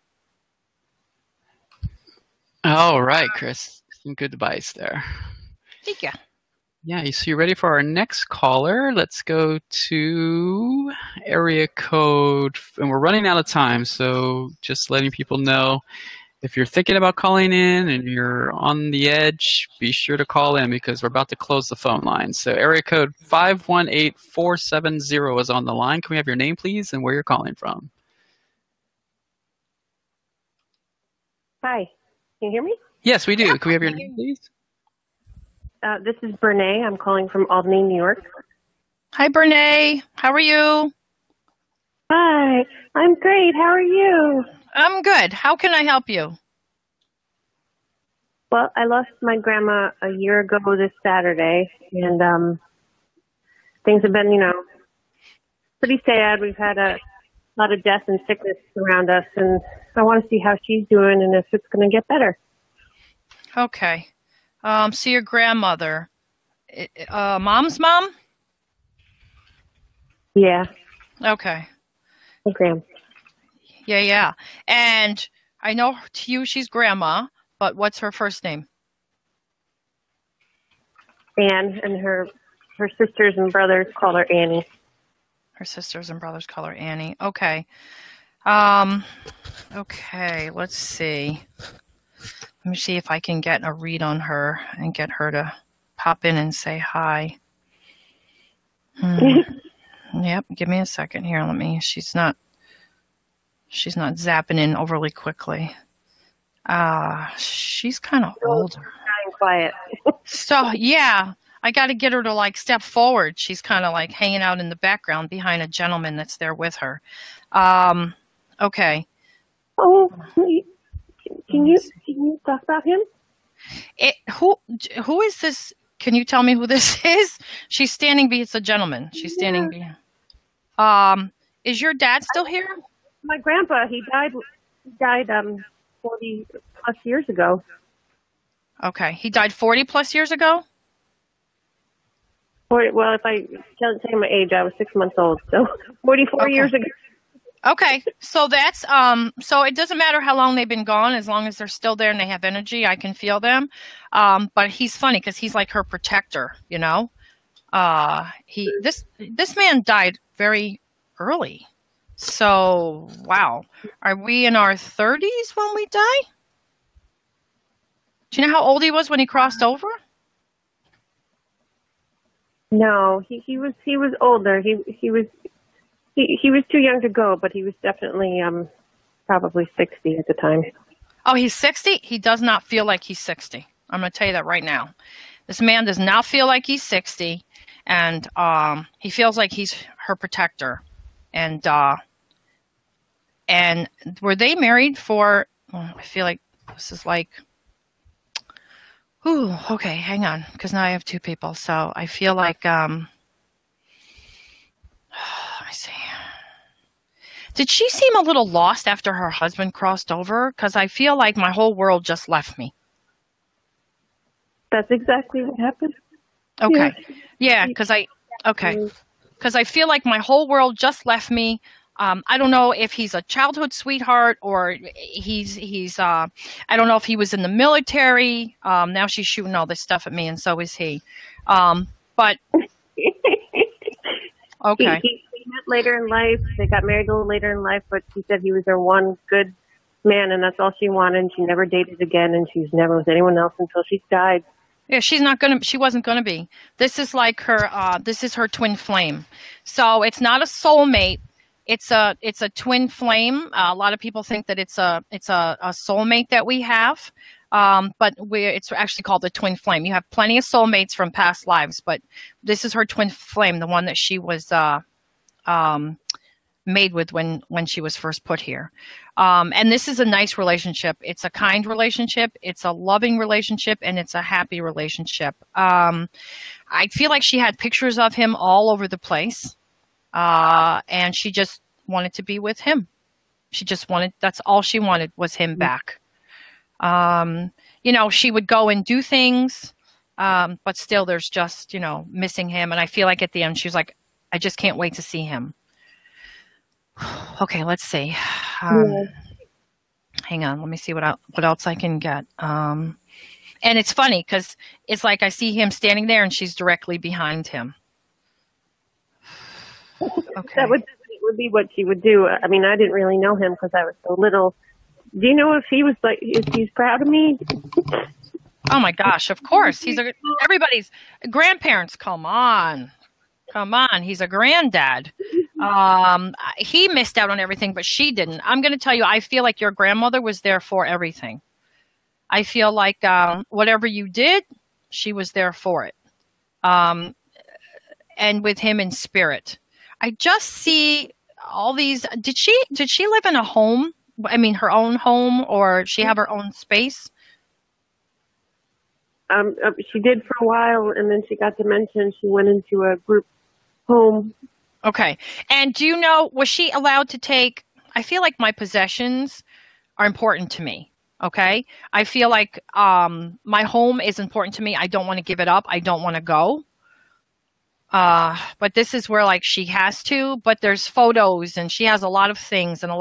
Speaker 2: All right, Chris. Some good advice there.
Speaker 1: Thank you.
Speaker 2: Yeah, so you ready for our next caller? Let's go to area code, and we're running out of time, so just letting people know, if you're thinking about calling in and you're on the edge, be sure to call in because we're about to close the phone line. So area code 518470 is on the line. Can we have your name, please, and where you're calling from?
Speaker 6: Hi. Can you hear me?
Speaker 2: Yes, we do. Can we have your name, please?
Speaker 6: This is Brene. I'm calling from Albany, New York.
Speaker 1: Hi, Brene. How are you?
Speaker 6: Hi. I'm great. How are you?
Speaker 1: I'm good. How can I help you?
Speaker 6: Well, I lost my grandma a year ago this Saturday, and things have been, pretty sad. We've had a lot of death and sickness around us, and I want to see how she's doing and if it's going to get better.
Speaker 1: Okay. So your grandmother, mom's mom?
Speaker 6: Yeah.
Speaker 1: Okay.
Speaker 6: My grandma.
Speaker 1: Yeah. And I know to you she's grandma, but what's her first name?
Speaker 6: Anne, and her sisters and brothers call her Annie.
Speaker 1: Her sisters and brothers call her Annie. Okay. Okay, let's see. Let me see if I can get a read on her and get her to pop in and say hi. Yep, give me a second here. She's not she's not zapping in overly quickly. She's kind of older.
Speaker 6: Dying quiet.
Speaker 1: So, yeah, I got to get her to like step forward. She's kind of like hanging out in the background behind a gentleman that's there with her. Okay.
Speaker 6: Oh, can you talk about him?
Speaker 1: Who is this? Can you tell me who this is? She's standing it's a gentleman. She's standing behind. Is your dad still here?
Speaker 6: My grandpa, he died 40 plus years ago.
Speaker 1: Okay. He died 40 plus years ago?
Speaker 6: Well, if I can't say my age, I was 6 months old, so 44 years ago.
Speaker 1: Okay, so that's so it doesn't matter how long they've been gone, as long as they're still there and they have energy, I can feel them. But he's funny because he's like her protector, you know. This man died very early, so wow. Are we in our 30s when we die? Do you know how old he was when he crossed over?
Speaker 6: No, he was older. He was too young to go, but he was definitely probably 60 at the time.
Speaker 1: Oh, he's 60? He does not feel like he's 60. I'm going to tell you that right now. This man does not feel like he's 60, and he feels like he's her protector. And were they married for, I feel like this is like, okay, hang on, because now I have two people. So I feel like, let me see. Did she seem a little lost after her husband crossed over? Because I feel like my whole world just left me.
Speaker 6: That's exactly what happened.
Speaker 1: Okay. Yeah, because I feel like my whole world just left me. I don't know if he's a childhood sweetheart or he's I don't know if he was in the military. Now she's shooting all this stuff at me, and so is he. But okay.
Speaker 6: He met later in life. They got married a little later in life, but she said he was her one good man, and that's all she wanted. And she never dated again, and she's never with anyone else until she died.
Speaker 1: Yeah, she wasn't gonna be. This is like her. This is her twin flame. So it's not a soulmate. It's a twin flame. A lot of people think that it's a soulmate that we have, but it's actually called the twin flame. You have plenty of soulmates from past lives, but this is her twin flame, the one that she was made with when she was first put here. And this is a nice relationship. It's a kind relationship. It's a loving relationship, and it's a happy relationship. I feel like she had pictures of him all over the place. And she just wanted to be with him. That's all she wanted was him back. You know, she would go and do things, but still there's just, missing him. And I feel like at the end, she was like, I just can't wait to see him. Okay, let's see. Hang on. Let me see what else I can get. And it's funny because it's like I see him standing there and she's directly behind him. Okay.
Speaker 6: That would be what she would do. I mean, I didn't really know him because I was so little. Do you know if he's proud of me?
Speaker 1: Oh my gosh, of course. Everybody's grandparents. Come on. He's a granddad. He missed out on everything, but she didn't. I'm going to tell you, I feel like your grandmother was there for everything. I feel like whatever you did, she was there for it. And with him in spirit. I just see all these. Did she live in a home? I mean, her own home, or she have her own space?
Speaker 6: She did for a while, and then she got dementia, and she went into a group home.
Speaker 1: Okay. And do you know, was she allowed to take, I feel like my possessions are important to me. Okay. I feel like my home is important to me. I don't want to give it up. I don't want to go. But this is where like she has to, but there's photos and she has a lot of things and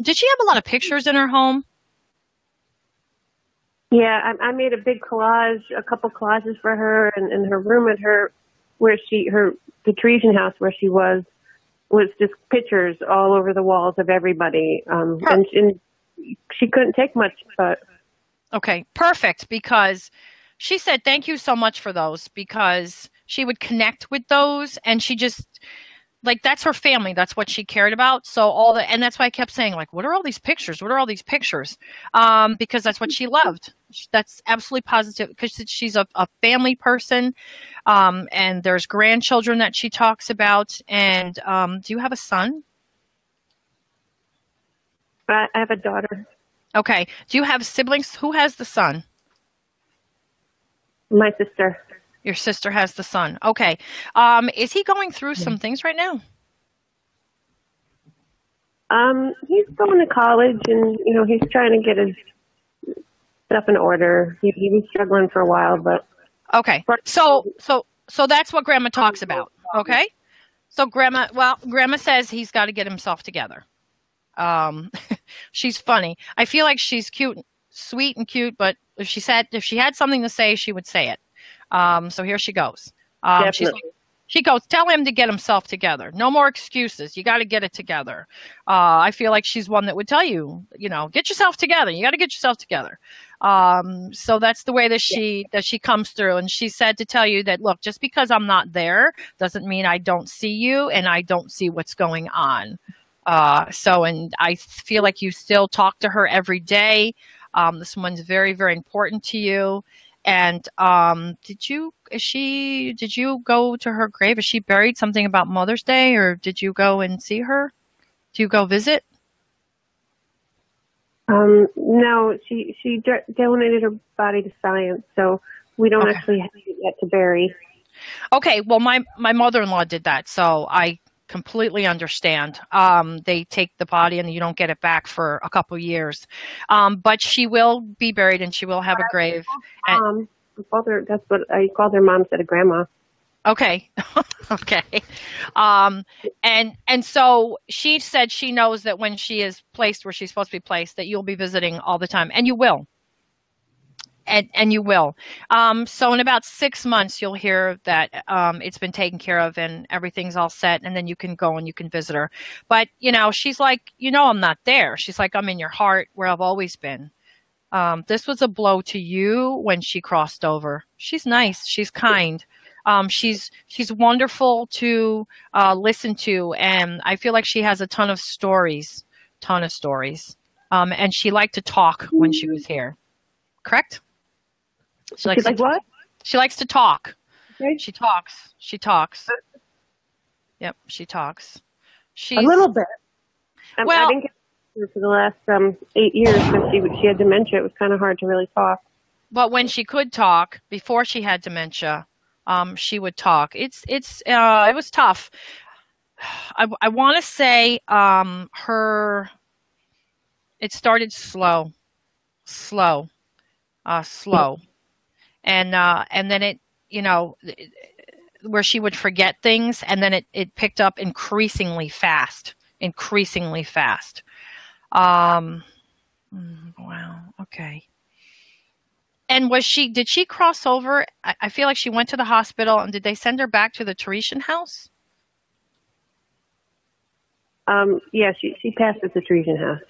Speaker 1: did she have a lot of pictures in her home?
Speaker 6: Yeah, I made a big collage, a couple collages for her and in her room at her Patrician house where she was just pictures all over the walls of everybody. And she couldn't take much, but.
Speaker 1: Okay, perfect. Because she said, thank you so much for those, because she would connect with those and she just, like that's her family. That's what she cared about. So and that's why I kept saying, like, what are all these pictures? What are all these pictures? Because that's what she loved. That's absolutely positive, because she's a family person. And there's grandchildren that she talks about. And do you have a son?
Speaker 6: I have a daughter.
Speaker 1: Okay. Do you have siblings? Who has the son?
Speaker 6: My sister.
Speaker 1: Your sister has the son. Okay. Is he going through some things right now?
Speaker 6: He's going to college, and he's trying to get his stuff in order. He was struggling for a while, but
Speaker 1: okay. So that's what Grandma talks about. Okay. So Grandma says he's got to get himself together. She's funny. I feel like she's sweet and cute, but if she had something to say, she would say it. So here she goes. She goes, tell him to get himself together. No more excuses. You got to get it together. I feel like she's one that would tell you, get yourself together. You got to get yourself together. So that's the way that she comes through. And she said to tell you that, look, just because I'm not there doesn't mean I don't see you and I don't see what's going on. And I feel like you still talk to her every day. This one's very, very important to you. And did you go to her grave? Is she buried? Something about Mother's Day, or did you go and see her? Do you go visit?
Speaker 6: No, she donated her body to science, so we don't actually have it yet to bury.
Speaker 1: Okay, well, my mother-in-law did that, so I completely understand. They take the body and you don't get it back for a couple of years. But she will be buried and she will have a grave.
Speaker 6: That's what I called her mom instead of grandma.
Speaker 1: Okay. Okay. And so she said she knows that when she is placed where she's supposed to be placed, that you'll be visiting all the time, and you will. And you will. So in about 6 months, you'll hear that it's been taken care of and everything's all set, and then you can go and you can visit her. But, she's like, I'm not there. She's like, I'm in your heart where I've always been. This was a blow to you when she crossed over. She's nice. She's kind. She's wonderful to listen to, and I feel like she has a ton of stories. And she liked to talk when she was here. Correct? She likes
Speaker 6: what?
Speaker 1: She likes to talk.
Speaker 6: Okay.
Speaker 1: She talks. Yep, she talks.
Speaker 6: A little bit. I didn't get her for the last 8 years because she had dementia. It was kind of hard to really talk.
Speaker 1: But when she could talk, before she had dementia, she would talk. It was tough. I want to say it started slow. And then it, where she would forget things, and then it picked up increasingly fast. Wow. Okay. And did she cross over? I feel like she went to the hospital, and did they send her back to the Teresian house?
Speaker 6: Yeah, she passed at the Teresian house.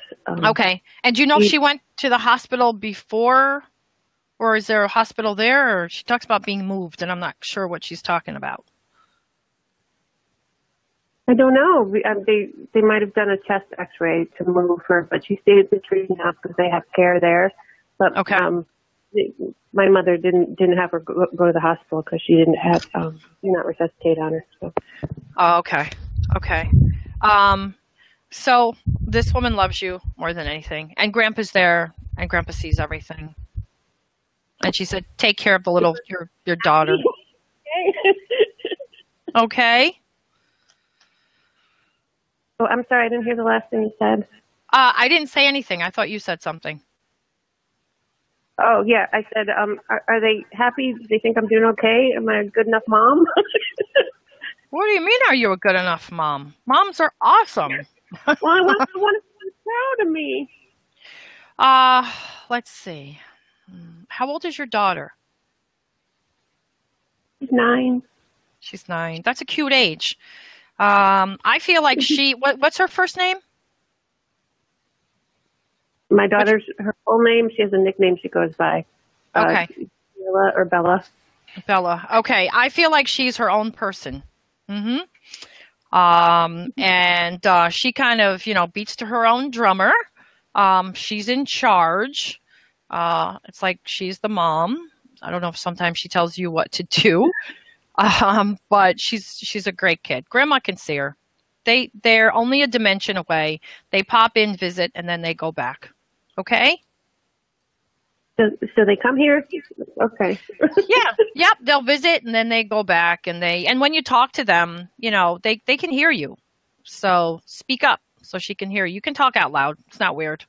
Speaker 1: Okay. And do you know if she went to the hospital before, or is there a hospital there? Or she talks about being moved, and I'm not sure what she's talking about.
Speaker 6: I don't know. They might have done a chest X-ray to move her, but she stayed at the Teresian house because they have care there. But
Speaker 1: okay.
Speaker 6: My mother didn't have her go to the hospital because she didn't have do not resuscitate on her. So.
Speaker 1: Oh, okay. So this woman loves you more than anything, and Grandpa's there, and Grandpa sees everything. And she said, "Take care of your daughter." Okay.
Speaker 6: Oh, I'm sorry, I didn't hear the last thing you said.
Speaker 1: I didn't say anything. I thought you said something.
Speaker 6: Oh yeah, I said, are they happy? Do they think I'm doing okay? Am I a good enough mom?
Speaker 1: What do you mean, are you a good enough mom? Moms are awesome.
Speaker 6: Well, I want to be proud of me.
Speaker 1: Let's see. How old is your daughter?
Speaker 6: She's 9.
Speaker 1: She's 9. That's a cute age. I feel like what's her first name?
Speaker 6: My daughter's her full name. She has a nickname she goes by.
Speaker 1: Okay.
Speaker 6: Bella or Bella.
Speaker 1: Bella. Okay. I feel like she's her own person. Mm-hmm. And she kind of, beats to her own drummer. She's in charge. It's like she's the mom. I don't know if sometimes she tells you what to do. But she's a great kid. Grandma can see her. They're only a dimension away. They pop in, visit, and then they go back. Okay?
Speaker 6: So they come here? Okay.
Speaker 1: Yeah. Yep. They'll visit and then they go back and when you talk to them, they can hear you. So speak up so she can hear you. You can talk out loud. It's not weird.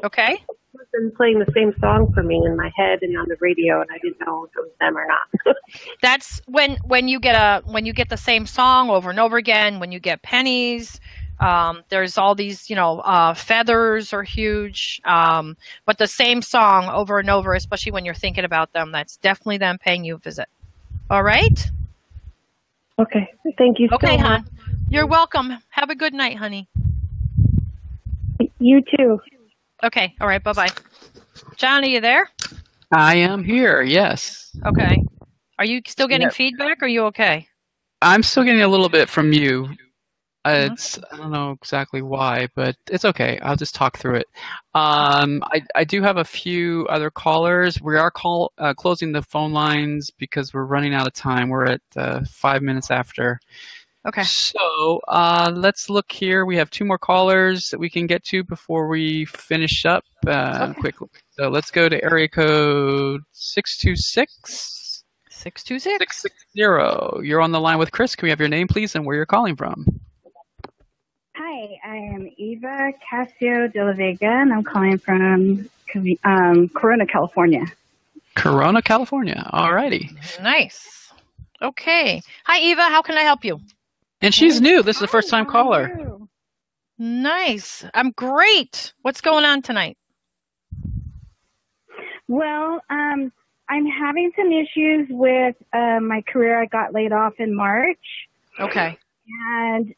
Speaker 1: Okay?
Speaker 6: They've been playing the same song for me in my head and on the radio, and I didn't know if it was them or not.
Speaker 1: That's when you get the same song over and over again, when you get pennies. There's all these, feathers are huge, but the same song over and over, especially when you're thinking about them, that's definitely them paying you a visit. All right?
Speaker 6: Okay. Thank you so much.
Speaker 1: Okay, hon. You're welcome. Have a good night, honey.
Speaker 6: You too.
Speaker 1: Okay. All right. Bye-bye. John, are you there?
Speaker 2: I am here, yes.
Speaker 1: Okay. Are you still getting feedback? Or are you okay?
Speaker 2: I'm still getting a little bit from you. I don't know exactly why, but it's okay. I'll just talk through it. I do have a few other callers. We are closing the phone lines because we're running out of time. We're at 5 minutes after.
Speaker 1: Okay.
Speaker 2: So let's look here. We have 2 more callers that we can get to before we finish up quickly. So let's go to area code 626.
Speaker 1: 626.
Speaker 2: 660. You're on the line with Chris. Can we have your name, please, and where you're calling from?
Speaker 7: Hi, I am Eva Casio de la Vega, and I'm calling from Corona, California.
Speaker 2: Corona, California. All righty.
Speaker 1: Nice. Okay. Hi, Eva. How can I help you?
Speaker 2: And she's new. This is a first-time caller.
Speaker 1: Nice. I'm great. What's going on tonight?
Speaker 7: Well, I'm having some issues with my career. I got laid off in March.
Speaker 1: Okay.
Speaker 7: And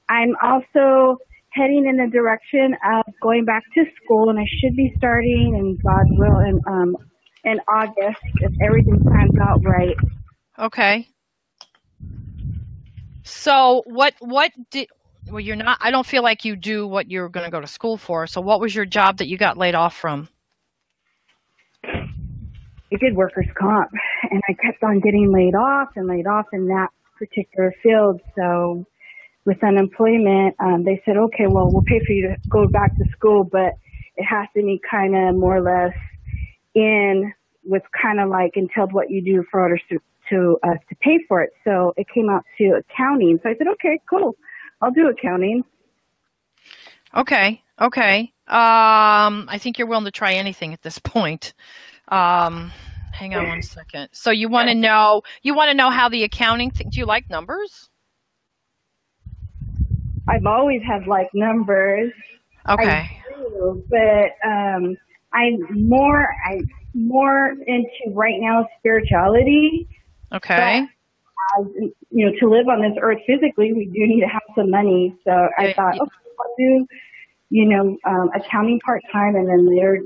Speaker 7: I'm also heading in the direction of going back to school, and I should be starting, in God will, in August if everything plans out right.
Speaker 1: Okay. So you're not, I don't feel like you do what you're going to go to school for. So what was your job that you got laid off from?
Speaker 7: I did workers' comp, and I kept on getting laid off in that particular field. So with unemployment, they said, okay, well, we'll pay for you to go back to school, but it has to be kind of more or less in with kind of like entailed what you do for others to pay for it. So it came out to accounting. So I said, okay, cool. I'll do accounting.
Speaker 1: Okay. I think you're willing to try anything at this point. Hang on one second. So you want to know how the accounting thing, do you like numbers?
Speaker 7: I've always had like numbers.
Speaker 1: Okay.
Speaker 7: I do, but I'm more into right now spirituality.
Speaker 1: Okay.
Speaker 7: But, to live on this earth physically, we do need to have some money. So I thought, okay, I'll do, accounting part-time and then later,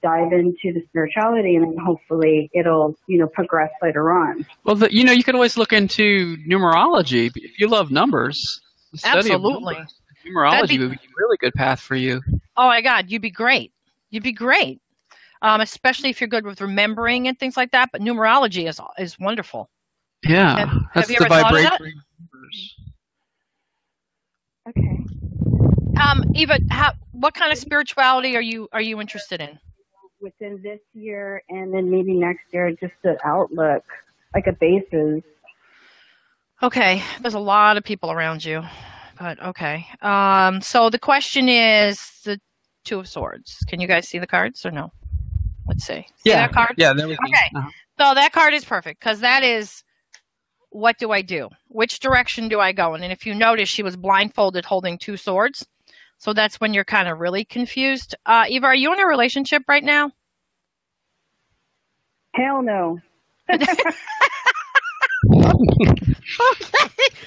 Speaker 7: dive into the spirituality and then hopefully it'll, progress later on.
Speaker 2: Well, you could always look into numerology. If you love numbers, the study of
Speaker 1: absolutely.
Speaker 2: Numbers, numerology would be a really good path for you.
Speaker 1: Oh my God, you'd be great. Especially if you're good with remembering and things like that. But numerology is wonderful.
Speaker 2: Yeah,
Speaker 1: have you ever thought of that?
Speaker 7: Okay.
Speaker 1: Eva, what kind of spirituality are you interested in?
Speaker 7: Within this year and then maybe next year, just an outlook, like a basis.
Speaker 1: Okay, there's a lot of people around you, but okay. So the question is the Two of Swords. Can you guys see the cards or no? Let's see. See that card?
Speaker 2: Yeah, there we go.
Speaker 1: Okay, so that card is perfect because that is, what do I do? Which direction do I go in? And if you notice, she was blindfolded holding 2 swords. So that's when you're kind of really confused. Eva, are you in a relationship right now?
Speaker 7: Hell no.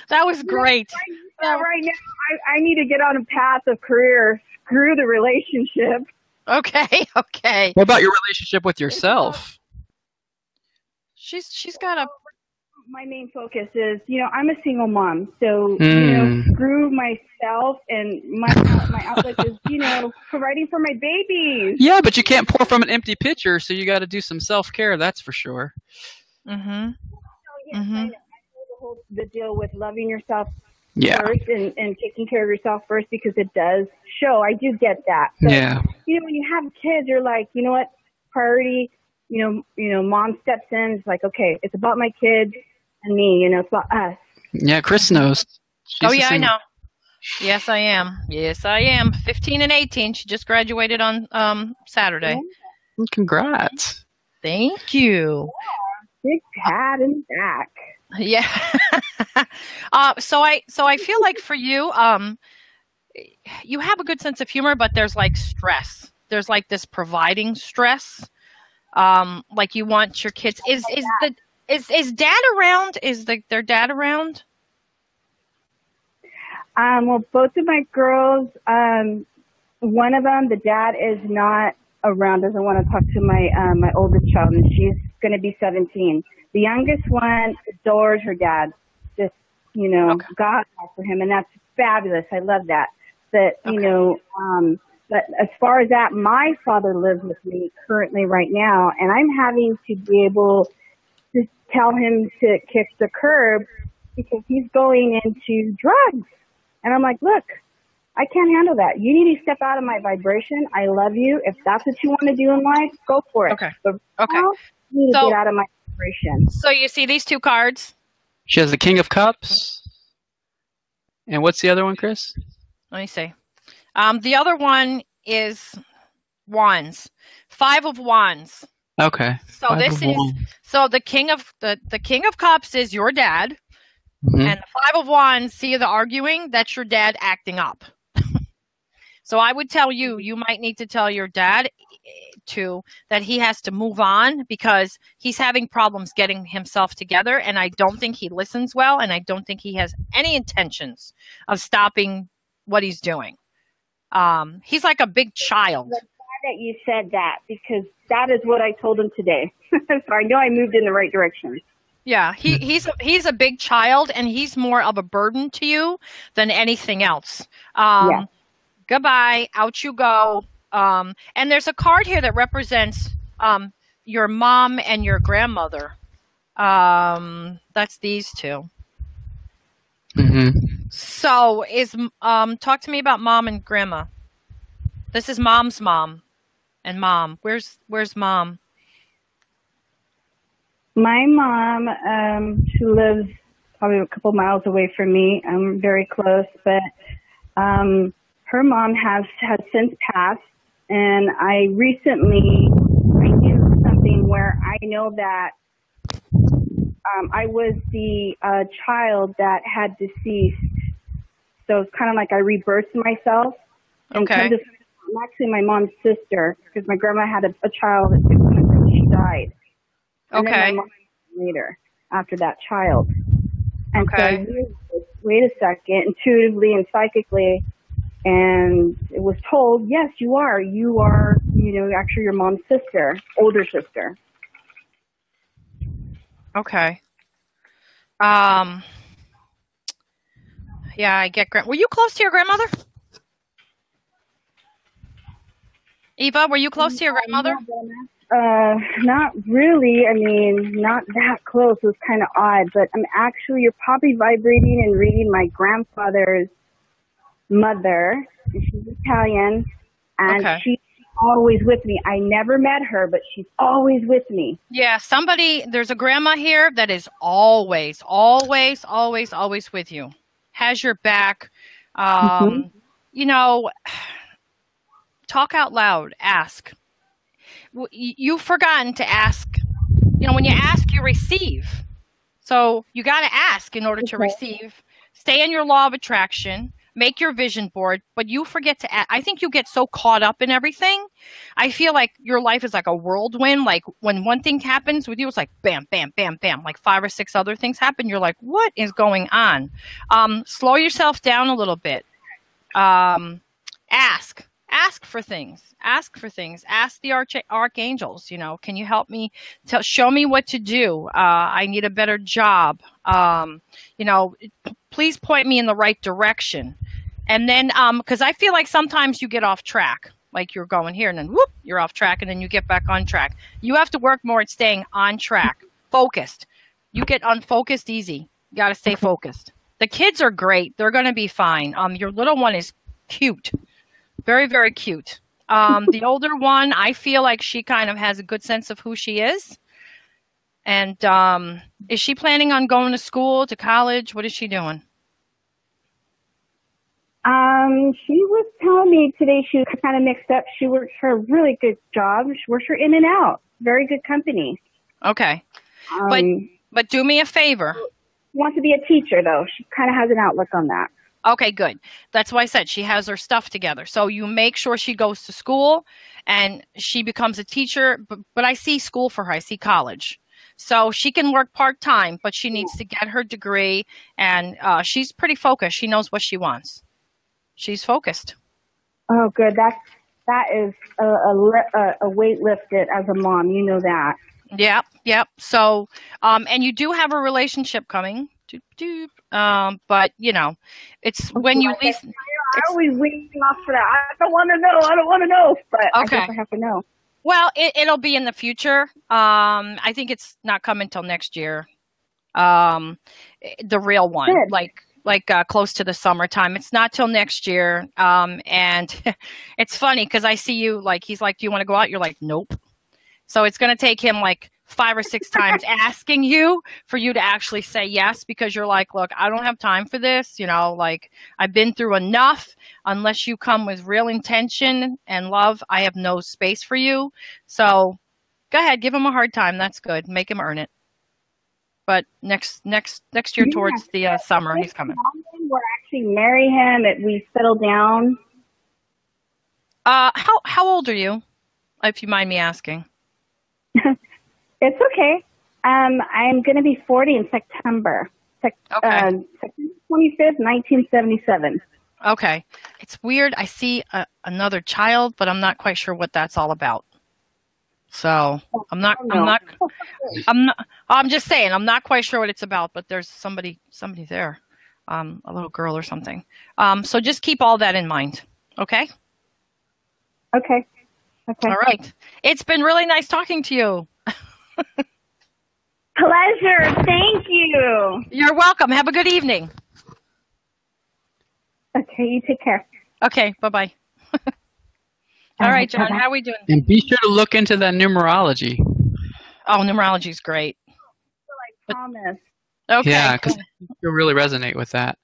Speaker 1: That was great.
Speaker 7: Right now, I need to get on a path of career. Screw the relationship.
Speaker 1: Okay.
Speaker 2: What about your relationship with yourself?
Speaker 1: She's got a
Speaker 7: my main focus is, I'm a single mom, so screw myself, and my outlook is, providing for my babies.
Speaker 2: Yeah, but you can't pour from an empty pitcher, so you got to do some self-care. That's for sure.
Speaker 1: Mm-hmm.
Speaker 7: Yes, I know the deal with loving yourself
Speaker 2: Yeah.
Speaker 7: first and taking care of yourself first, because it does show. I do get that. But, when you have kids, you're like, you know what, priority. Mom steps in. It's like, okay, it's about my kids and me. It's about us.
Speaker 2: Yeah, Chris knows.
Speaker 1: Oh yeah, I know. Yes, I am. Yes, I am. 15 and 18. She just graduated on Saturday.
Speaker 2: Yeah. Congrats.
Speaker 1: Thank you.
Speaker 7: Big pat in the back.
Speaker 1: Yeah. So I feel like for you, you have a good sense of humor, but there's like stress. There's like this providing stress. Like you want your kids. Is dad around? Is their dad around?
Speaker 7: Well, both of my girls, one of them, the dad is not around, doesn't want to talk to my oldest child, and she's going to be 17. The youngest one adores her dad. Just, okay. God for him, and that's fabulous. I love that. But, but as far as that, my father lives with me currently right now, and I'm having to be able to tell him to kick the curb because he's going into drugs. And I'm like, look, I can't handle that. You need to step out of my vibration. I love you. If that's what you want to do in life, go for it.
Speaker 1: Okay.
Speaker 7: But
Speaker 1: okay.
Speaker 7: Now, you need to get out of my vibration.
Speaker 1: So you see these two cards?
Speaker 2: She has the King of Cups. And what's the other one, Chris?
Speaker 1: Let me see. The other one is Wands. 5 of Wands.
Speaker 2: Okay.
Speaker 1: So the King of Cups is your dad. Mm-hmm. And the 5 of Wands, see the arguing? That's your dad acting up. So I would tell you might need to tell your dad that he has to move on because he's having problems getting himself together, and I don't think he listens well, and I don't think he has any intentions of stopping what he's doing. He's like a big child.
Speaker 7: I'm glad that you said that because that is what I told him today. So I know I moved in the right direction.
Speaker 1: Yeah, he's a big child, and he's more of a burden to you than anything else. Yeah. Goodbye, out you go. And there's a card here that represents your mom and your grandmother. That's these two.
Speaker 2: Mm-hmm.
Speaker 1: So talk to me about mom and grandma. This is mom's mom and mom. Where's mom?
Speaker 7: My mom, she lives probably a couple miles away from me. I'm very close, but her mom has since passed, and I knew something where I know that I was the child that had deceased. So it's kind of like I rebirthed myself.
Speaker 1: Okay.
Speaker 7: I'm actually my mom's sister because my grandma had a child at 6 months and she died. And
Speaker 1: okay.
Speaker 7: Then my mom later after that child. And
Speaker 1: okay.
Speaker 7: So I knew, wait a second, intuitively and psychically, and it was told, yes, you are, actually your mom's sister, older sister.
Speaker 1: Okay. Yeah, I get. Were you close to your grandmother? Eva, were you close to your grandmother?
Speaker 7: Not really. I mean, not that close. It was kind of odd, but you're probably vibrating and reading my grandfather's mother. She's Italian, and
Speaker 1: okay.
Speaker 7: She's always with me. I never met her, but she's always with me.
Speaker 1: Yeah, there's a grandma here that is always, always, always, always with you. Has your back. Talk out loud. Ask. You've forgotten to ask. When you ask, you receive. So you got to ask in order to receive. Stay in your law of attraction. Make your vision board, but you forget to ask. I think you get so caught up in everything. I feel like your life is like a whirlwind. Like when one thing happens with you, it's like bam, bam, bam, bam. Like 5 or 6 other things happen. You're like, what is going on? Slow yourself down a little bit. Ask ask for things. Ask for things. Ask the archangels. You know, can you help me? Show me what to do. I need a better job. You know, please point me in the right direction. And then, because I feel like sometimes you get off track, like you're going here, and then whoop, you're off track, and then you get back on track. You have to work more at staying on track, focused. You get unfocused easy. You got to stay focused. The kids are great. They're going to be fine. Your little one is cute. Very, very cute. The older one, I feel like she kind of has a good sense of who she is. And is she planning on going to school, to college? What is she doing?
Speaker 7: She was telling me today she was kind of mixed up. She works for a really good job. She works for In-N-Out. Very good company.
Speaker 1: Okay. But do me a favor.
Speaker 7: She wants to be a teacher, though. She kind of has an outlook on that.
Speaker 1: Okay, good. That's why I said she has her stuff together. So you make sure she goes to school and she becomes a teacher. But I see school for her. I see college. So she can work part-time, but she needs to get her degree. And she's pretty focused. She knows what she wants. She's focused.
Speaker 7: Oh, good. That is a weight lifted as a mom. You know that.
Speaker 1: Yep. So, and you do have a relationship coming. But, you know, it's when you least...
Speaker 7: I always waiting off for that. I don't want to know. But okay. I guess I have to know.
Speaker 1: Well, it'll be in the future. I think it's not coming till next year. The real one. Good. Like close to the summertime. It's not till next year. And it's funny because I see you, like, he's like, do you want to go out? You're like, nope. So it's going to take him like 5 or 6 times asking you for you to actually say yes, because you're like, look, I don't have time for this. You know, like, I've been through enough. Unless you come with real intention and love, I have no space for you. So go ahead, give him a hard time. That's good. Make him earn it. But next year towards the summer, he's coming.
Speaker 7: We'll actually marry him if we settle down.
Speaker 1: How old are you, if you mind me asking?
Speaker 7: It's okay. I'm going to be 40 in September. September 25th, 1977.
Speaker 1: Okay. It's weird. I see another child, but I'm not quite sure what that's all about. So I'm just saying, I'm not quite sure what it's about, but there's somebody there, a little girl or something. So just keep all that in mind. Okay.
Speaker 7: Okay.
Speaker 1: All right. It's been really nice talking to you.
Speaker 7: Pleasure. Thank you.
Speaker 1: You're welcome. Have a good evening.
Speaker 7: Okay. You take care.
Speaker 1: Okay. Bye-bye. All right, John, how are we doing?
Speaker 2: And be sure to look into that numerology.
Speaker 1: Oh, numerology is great.
Speaker 7: I promise.
Speaker 1: Okay.
Speaker 2: Yeah, because you'll really resonate with that.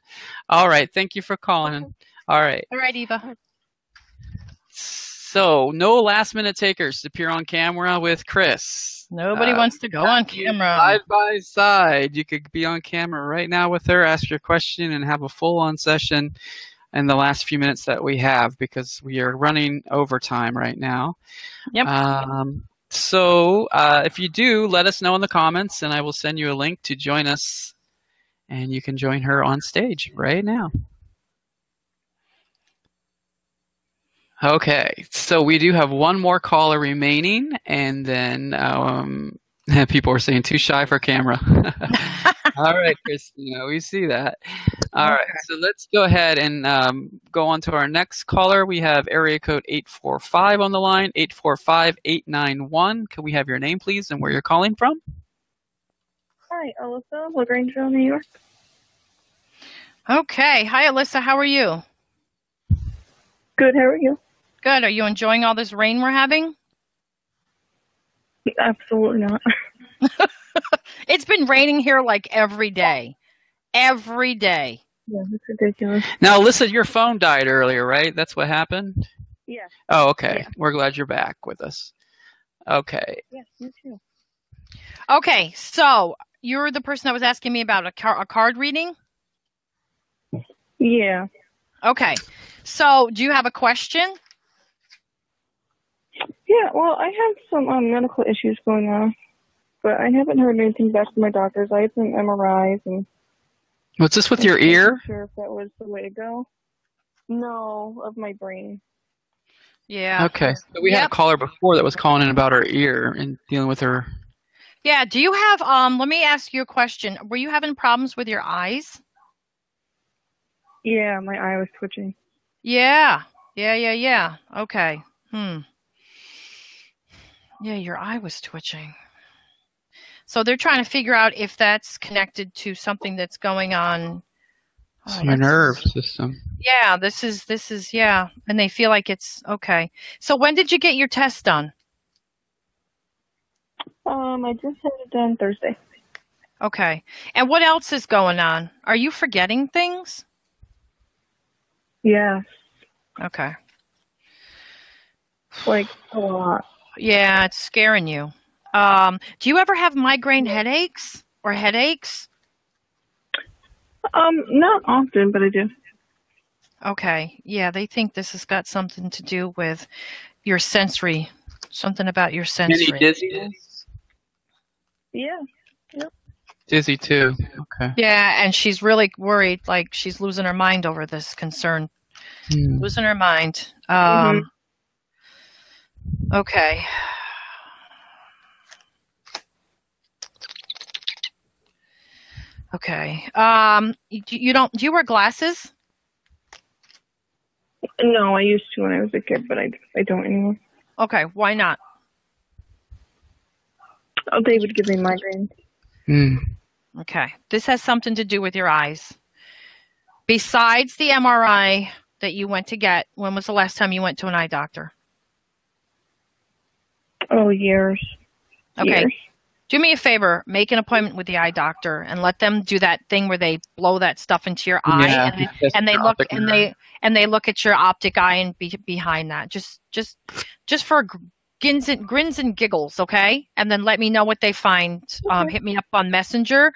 Speaker 2: All right. Thank you for calling. All right.
Speaker 1: All right, Eva.
Speaker 2: So, no last-minute takers to appear on camera with Chris.
Speaker 1: Nobody wants to go on camera.
Speaker 2: Side by side. You could be on camera right now with her, ask your question, and have a full-on session in the last few minutes that we have, because we are running overtime right now.
Speaker 1: Yep.
Speaker 2: So if you do, let us know in the comments, and I will send you a link to join us, and you can join her on stage right now. Okay, so we do have one more caller remaining, and then people are saying too shy for camera. All right, Christina, we see that. All right, so let's go ahead and go on to our next caller. We have area code 845 on the line, 845-891. Can we have your name, please, and where you're calling from?
Speaker 8: Hi, Alyssa, LaGrangeville, New York.
Speaker 1: Okay. Hi, Alyssa. How are you?
Speaker 8: Good. How are you?
Speaker 1: Good. Are you enjoying all this rain we're having?
Speaker 8: Absolutely not.
Speaker 1: It's been raining here like every day. Every day.
Speaker 8: Yeah, it's ridiculous.
Speaker 2: Now, Alyssa, your phone died earlier, right? That's what happened?
Speaker 8: Yeah.
Speaker 2: Oh, okay.
Speaker 8: Yeah.
Speaker 2: We're glad you're back with us. Okay.
Speaker 8: Yes, you too.
Speaker 1: Okay, so you're the person that was asking me about a card reading?
Speaker 8: Yeah.
Speaker 1: Okay. So do you have a question?
Speaker 8: Yeah, well, I have some medical issues going on, but I haven't heard anything back from my doctors. I had some MRIs and...
Speaker 2: What's this with your ear?
Speaker 8: I'm not sure if that was the way to go. No, of my brain.
Speaker 1: Yeah.
Speaker 2: Okay. So we had a
Speaker 1: Yep.
Speaker 2: caller before that was calling in about her ear and dealing with her.
Speaker 1: Yeah. Do you have, let me ask you a question. Were you having problems with your eyes?
Speaker 8: Yeah, my eye was twitching.
Speaker 1: Yeah. Yeah. Okay. Yeah, your eye was twitching. So they're trying to figure out if that's connected to something that's going on.
Speaker 2: So your nerve system.
Speaker 1: Yeah, this is, yeah. And they feel like it's okay. So when did you get your test done?
Speaker 8: I just had it done Thursday.
Speaker 1: Okay. And what else is going on? Are you forgetting things?
Speaker 8: Yeah,
Speaker 1: Okay.
Speaker 8: like a lot.
Speaker 1: Yeah, it's scaring you. Do you ever have migraine headaches or headaches?
Speaker 8: Not often, but I do.
Speaker 1: Okay. Yeah, they think this has got something to do with your sensory, something about your sensory.
Speaker 2: Any dizziness?
Speaker 8: Yeah. Yep.
Speaker 2: Dizzy too. Okay.
Speaker 1: Yeah, and she's really worried, like she's losing her mind over this concern. Losing her mind. Okay. Okay. You don't, do you wear glasses?
Speaker 8: No, I used to when I was a kid, but I don't anymore.
Speaker 1: Okay, why not?
Speaker 8: Oh, they would give me migraines.
Speaker 1: Okay. This has something to do with your eyes. Besides the MRI that you went to get, when was the last time you went to an eye doctor?
Speaker 8: Oh, years.
Speaker 1: Okay.
Speaker 8: Years.
Speaker 1: Do me a favor, make an appointment with the eye doctor and let them do that thing where they blow that stuff into your eye and they look and they look at your optic eye and behind that. Just for grins and giggles, okay? And then let me know what they find. Hit me up on Messenger.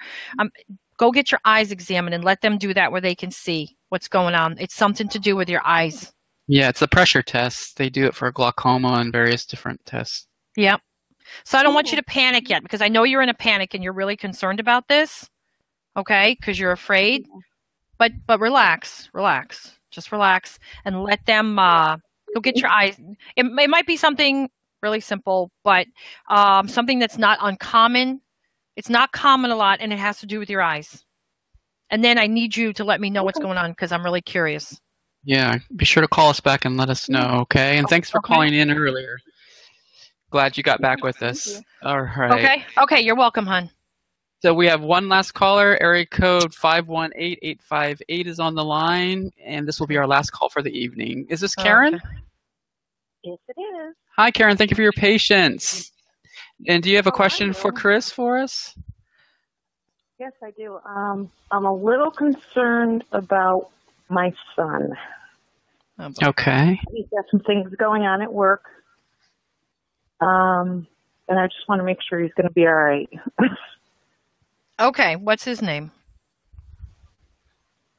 Speaker 1: Go get your eyes examined and let them do that where they can see what's going on. It's something to do with your eyes.
Speaker 2: Yeah, it's a pressure test. They do it for glaucoma and various different tests.
Speaker 1: Yep. So I don't want you to panic yet because I know you're in a panic and you're really concerned about this, okay? Because you're afraid. But relax, just relax and let them go get your eyes. It might be something really simple, but something that's not uncommon. It's not common a lot, and it has to do with your eyes. And then I need you to let me know what's going on because I'm really curious.
Speaker 2: Yeah, be sure to call us back and let us know, okay? And thanks for calling in earlier. Glad you got back with us. All right.
Speaker 1: Okay, you're welcome, hon.
Speaker 2: So we have one last caller. Area code 518858 is on the line, and this will be our last call for the evening. Is this Karen?
Speaker 3: Okay. Yes, it is.
Speaker 2: Hi, Karen. Thank you for your patience. And do you have a question for Chris for us?
Speaker 3: Yes, I do. I'm a little concerned about my son.
Speaker 2: Okay.
Speaker 3: He's got some things going on at work. And I just want to make sure he's going to be all right.
Speaker 1: Okay, what's his name?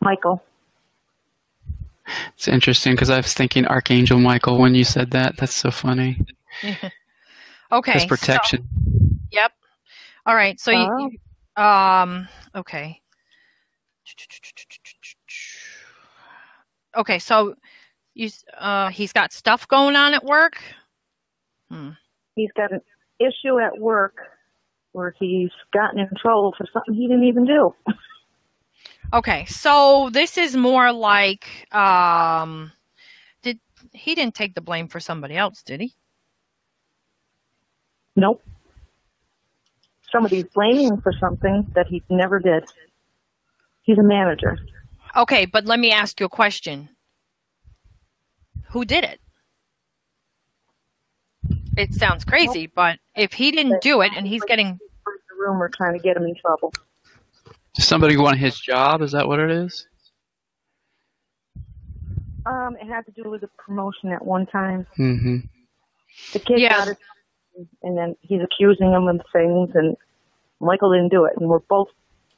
Speaker 3: Michael.
Speaker 2: It's interesting because I was thinking Archangel Michael when you said that. That's so funny.
Speaker 1: Okay.
Speaker 2: His protection.
Speaker 1: Yep. All right. So okay. Okay. So he's got stuff going on at work.
Speaker 3: He's got an issue at work where he's gotten in trouble for something he didn't even do.
Speaker 1: Okay, so this is more like he didn't take the blame for somebody else, did he?
Speaker 3: Nope. Somebody's blaming him for something that he never did. He's a manager.
Speaker 1: Okay, but let me ask you a question. Who did it? It sounds crazy, but if he didn't do it and he's getting...
Speaker 3: The rumor trying to get him in trouble.
Speaker 2: Does somebody want his job? Is that what it is?
Speaker 3: It had to do with a promotion at one time.
Speaker 2: Mm-hmm.
Speaker 3: The kid got it, and then he's accusing him of things, and Michael didn't do it, and we're both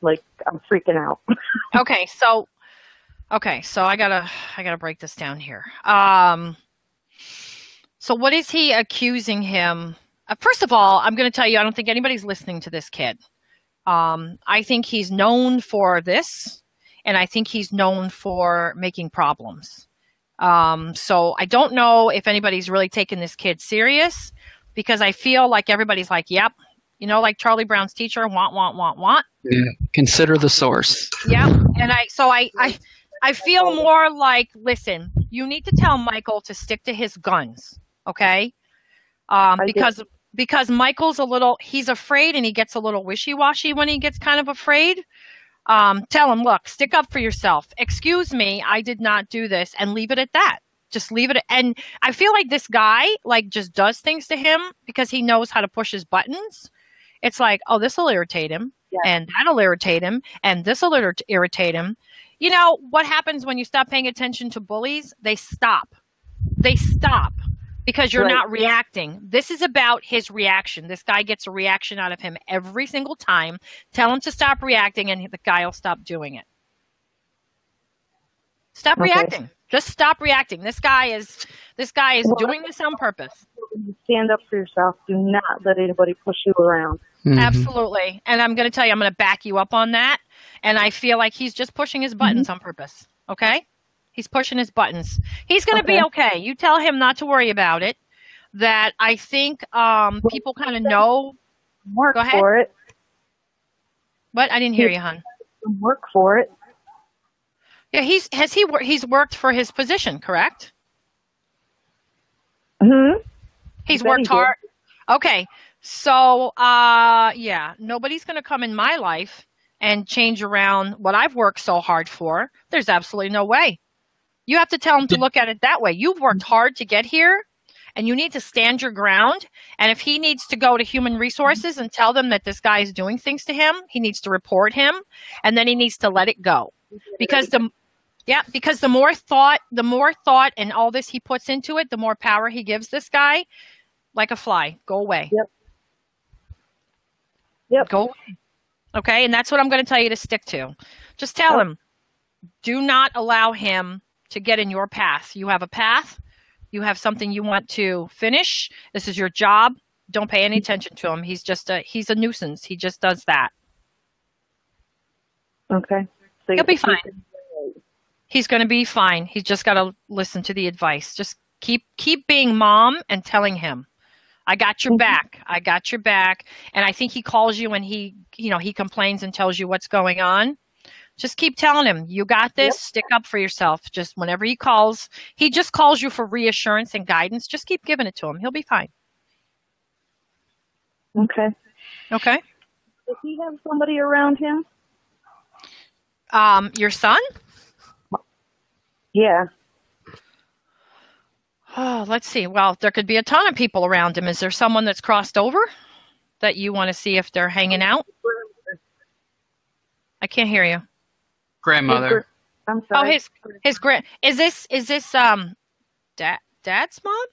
Speaker 3: like, I'm freaking out.
Speaker 1: Okay, so I gotta break this down here. So what is he accusing him? First of all, I'm going to tell you, I don't think anybody's listening to this kid. I think he's known for this, and I think he's known for making problems. So I don't know if anybody's really taking this kid serious, because I feel like everybody's like, yep, you know, like Charlie Brown's teacher, want.
Speaker 2: Yeah. Consider the source.
Speaker 1: Yeah. And I feel more like, listen, you need to tell Michael to stick to his guns. Okay. Because Michael's he's afraid, and he gets a little wishy-washy when he gets kind of afraid. Tell him, look, stick up for yourself. Excuse me, I did not do this, and leave it at that. Just leave it. And I feel like this guy, like, just does things to him because he knows how to push his buttons. It's like, oh, this will irritate him, and that'll irritate him, and this will irritate him. You know, what happens when you stop paying attention to bullies? They stop. Because you're not reacting. This is about his reaction. This guy gets a reaction out of him every single time. Tell him to stop reacting, and the guy will stop doing it. Stop reacting. Just stop reacting. This guy is doing this on purpose.
Speaker 7: Stand up for yourself. Do not let anybody push you around.
Speaker 2: Mm-hmm.
Speaker 1: Absolutely. And I'm going to tell you, I'm going to back you up on that. And I feel like he's just pushing his buttons on purpose. Okay? He's pushing his buttons. He's going to be okay. You tell him not to worry about it. That I think people kind of know.
Speaker 7: Work
Speaker 1: Go ahead.
Speaker 7: for it.
Speaker 1: What? I didn't hear you, hon.
Speaker 7: Work for it.
Speaker 1: Yeah, he's worked for his position, correct? He's worked hard. Okay. So, nobody's going to come in my life and change around what I've worked so hard for. There's absolutely no way. You have to tell him to look at it that way. You've worked hard to get here, and you need to stand your ground. And if he needs to go to human resources and tell them that this guy is doing things to him, he needs to report him, and then he needs to let it go. Because the more thought and all this he puts into it, the more power he gives this guy. Like a fly. Go away.
Speaker 7: Yep.
Speaker 1: Go away. Okay, and that's what I'm going to tell you to stick to. Just tell him, do not allow him to get in your path. You have a path. You have something you want to finish. This is your job. Don't pay any attention to him. He's a nuisance. He just does that.
Speaker 7: Okay. So
Speaker 1: he'll be fine. He's going to be fine. He's just got to listen to the advice. Just keep being mom and telling him, I got your back. I got your back. And I think he calls you and he complains and tells you what's going on. Just keep telling him, you got this. Stick up for yourself. Just whenever he just calls you for reassurance and guidance. Just keep giving it to him. He'll be fine.
Speaker 7: Okay.
Speaker 1: Okay.
Speaker 7: Does he have somebody around him?
Speaker 1: Your son?
Speaker 7: Yeah.
Speaker 1: Oh, let's see. Well, there could be a ton of people around him. Is there someone that's crossed over that you want to see if they're hanging out? I can't hear you.
Speaker 2: Grandmother.
Speaker 7: I'm sorry.
Speaker 1: Oh, his grand. Is this dad's mom?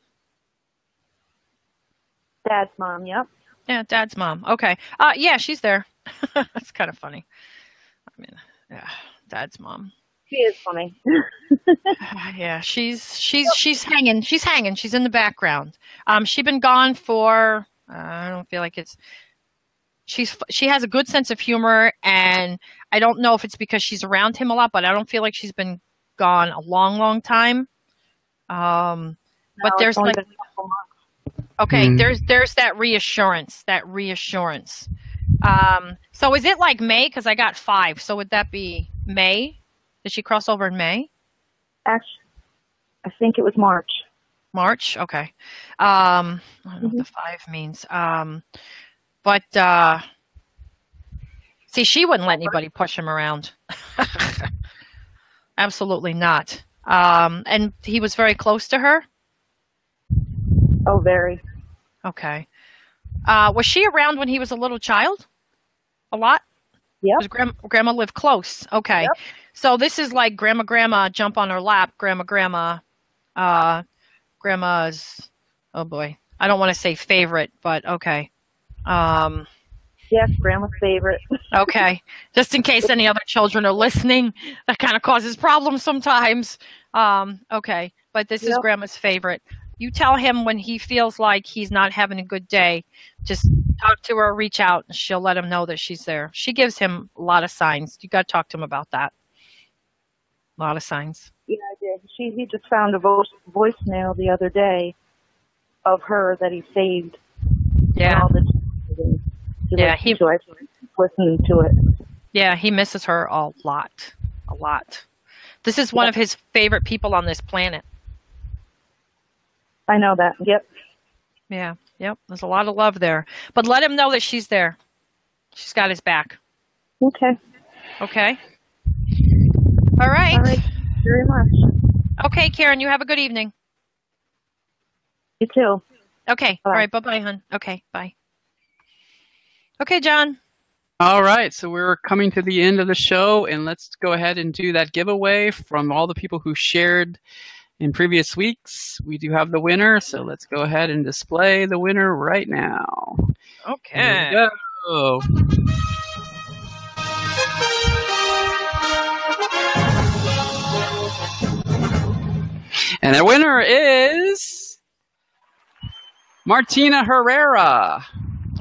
Speaker 7: Dad's mom. Yep.
Speaker 1: Yeah, dad's mom. Okay. Yeah, she's there. That's kind of funny. I mean, yeah, dad's mom.
Speaker 7: She is funny.
Speaker 1: Yeah, she's hanging. She's hanging. She's in the background. She's been gone for. I don't feel like it's. She has a good sense of humor, and I don't know if it's because she's around him a lot, but I don't feel like she's been gone a long, long time. But there's like. Okay, there's that reassurance. So is it like May? Because I got 5. So would that be May? Did she cross over in May?
Speaker 7: Actually, I think it was March.
Speaker 1: March? Okay. I don't know what the 5 means. But see, she wouldn't let anybody push him around. Absolutely not. And he was very close to her?
Speaker 7: Oh, very.
Speaker 1: Okay. Was she around when he was a little child? A lot?
Speaker 7: Yeah.
Speaker 1: Grandma lived close. Okay.
Speaker 7: Yep.
Speaker 1: So this is like grandma jump on her lap. Grandma's, oh boy. I don't want to say favorite, but okay.
Speaker 7: Yes, grandma's favorite.
Speaker 1: Okay. Just in case any other children are listening, that kind of causes problems sometimes. Okay. But this is grandma's favorite. You tell him when he feels like he's not having a good day, just talk to her, reach out, and she'll let him know that she's there. She gives him a lot of signs. You got to talk to him about that. A lot of signs.
Speaker 4: Yeah, I did. He just found a voicemail the other day of her that he saved.
Speaker 1: Yeah.
Speaker 4: All the
Speaker 1: Yeah, he
Speaker 4: listening to it.
Speaker 1: Yeah, he misses her a lot. A lot. This is one of his favorite people on this planet.
Speaker 4: I know that. Yep.
Speaker 1: Yeah. Yep. There's a lot of love there. But let him know that she's there. She's got his back.
Speaker 4: Okay.
Speaker 1: Okay. All right.
Speaker 4: All right. Very much.
Speaker 1: Okay, Karen, you have a good evening.
Speaker 4: You too.
Speaker 1: Okay.
Speaker 4: Bye.
Speaker 1: All right. Bye-bye, hon. Okay. Bye. Okay, John.
Speaker 2: All right, so we're coming to the end of the show, and let's go ahead and do that giveaway from all the people who shared in previous weeks. We do have the winner, so let's go ahead and display the winner right now.
Speaker 1: Okay.
Speaker 2: Here we go. And the winner is Martina Herrera.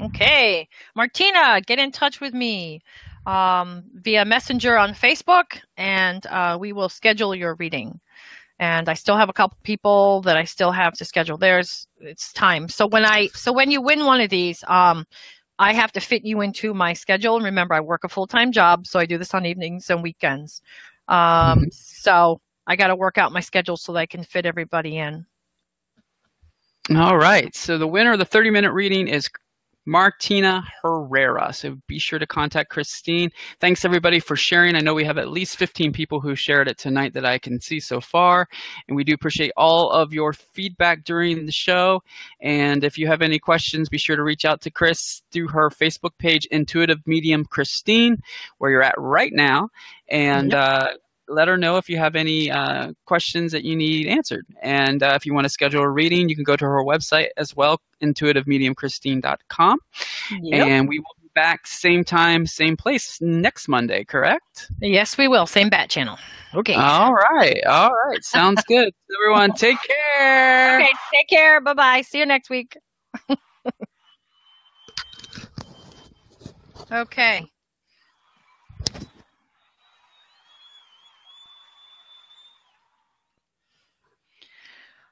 Speaker 1: Okay. Martina, get in touch with me via Messenger on Facebook, and we will schedule your reading. And I still have a couple people that I still have to schedule theirs. It's time. So when you win one of these, I have to fit you into my schedule. And remember, I work a full-time job, so I do this on evenings and weekends. So I got to work out my schedule so that I can fit everybody in.
Speaker 2: All right. So the winner of the 30-minute reading is Martina Herrera. So be sure to contact Christine. Thanks everybody for sharing. I know we have at least 15 people who shared it tonight that I can see so far. And we do appreciate all of your feedback during the show. And if you have any questions, be sure to reach out to Chris through her Facebook page, Intuitive Medium Christine, where you're at right now. And let her know if you have any questions that you need answered. And if you want to schedule a reading, you can go to her website as well, intuitivemediumchristine.com.
Speaker 1: Yep.
Speaker 2: And we will be back same time, same place next Monday, correct?
Speaker 1: Yes, we will. Same bat channel. Okay.
Speaker 2: All right. All right. Sounds good. Everyone, take care.
Speaker 1: Okay, take care. Bye-bye. See you next week. Okay.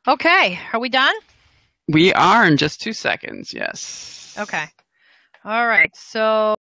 Speaker 1: Okay, are we done?
Speaker 2: We are in just 2 seconds, yes.
Speaker 1: Okay. All right, so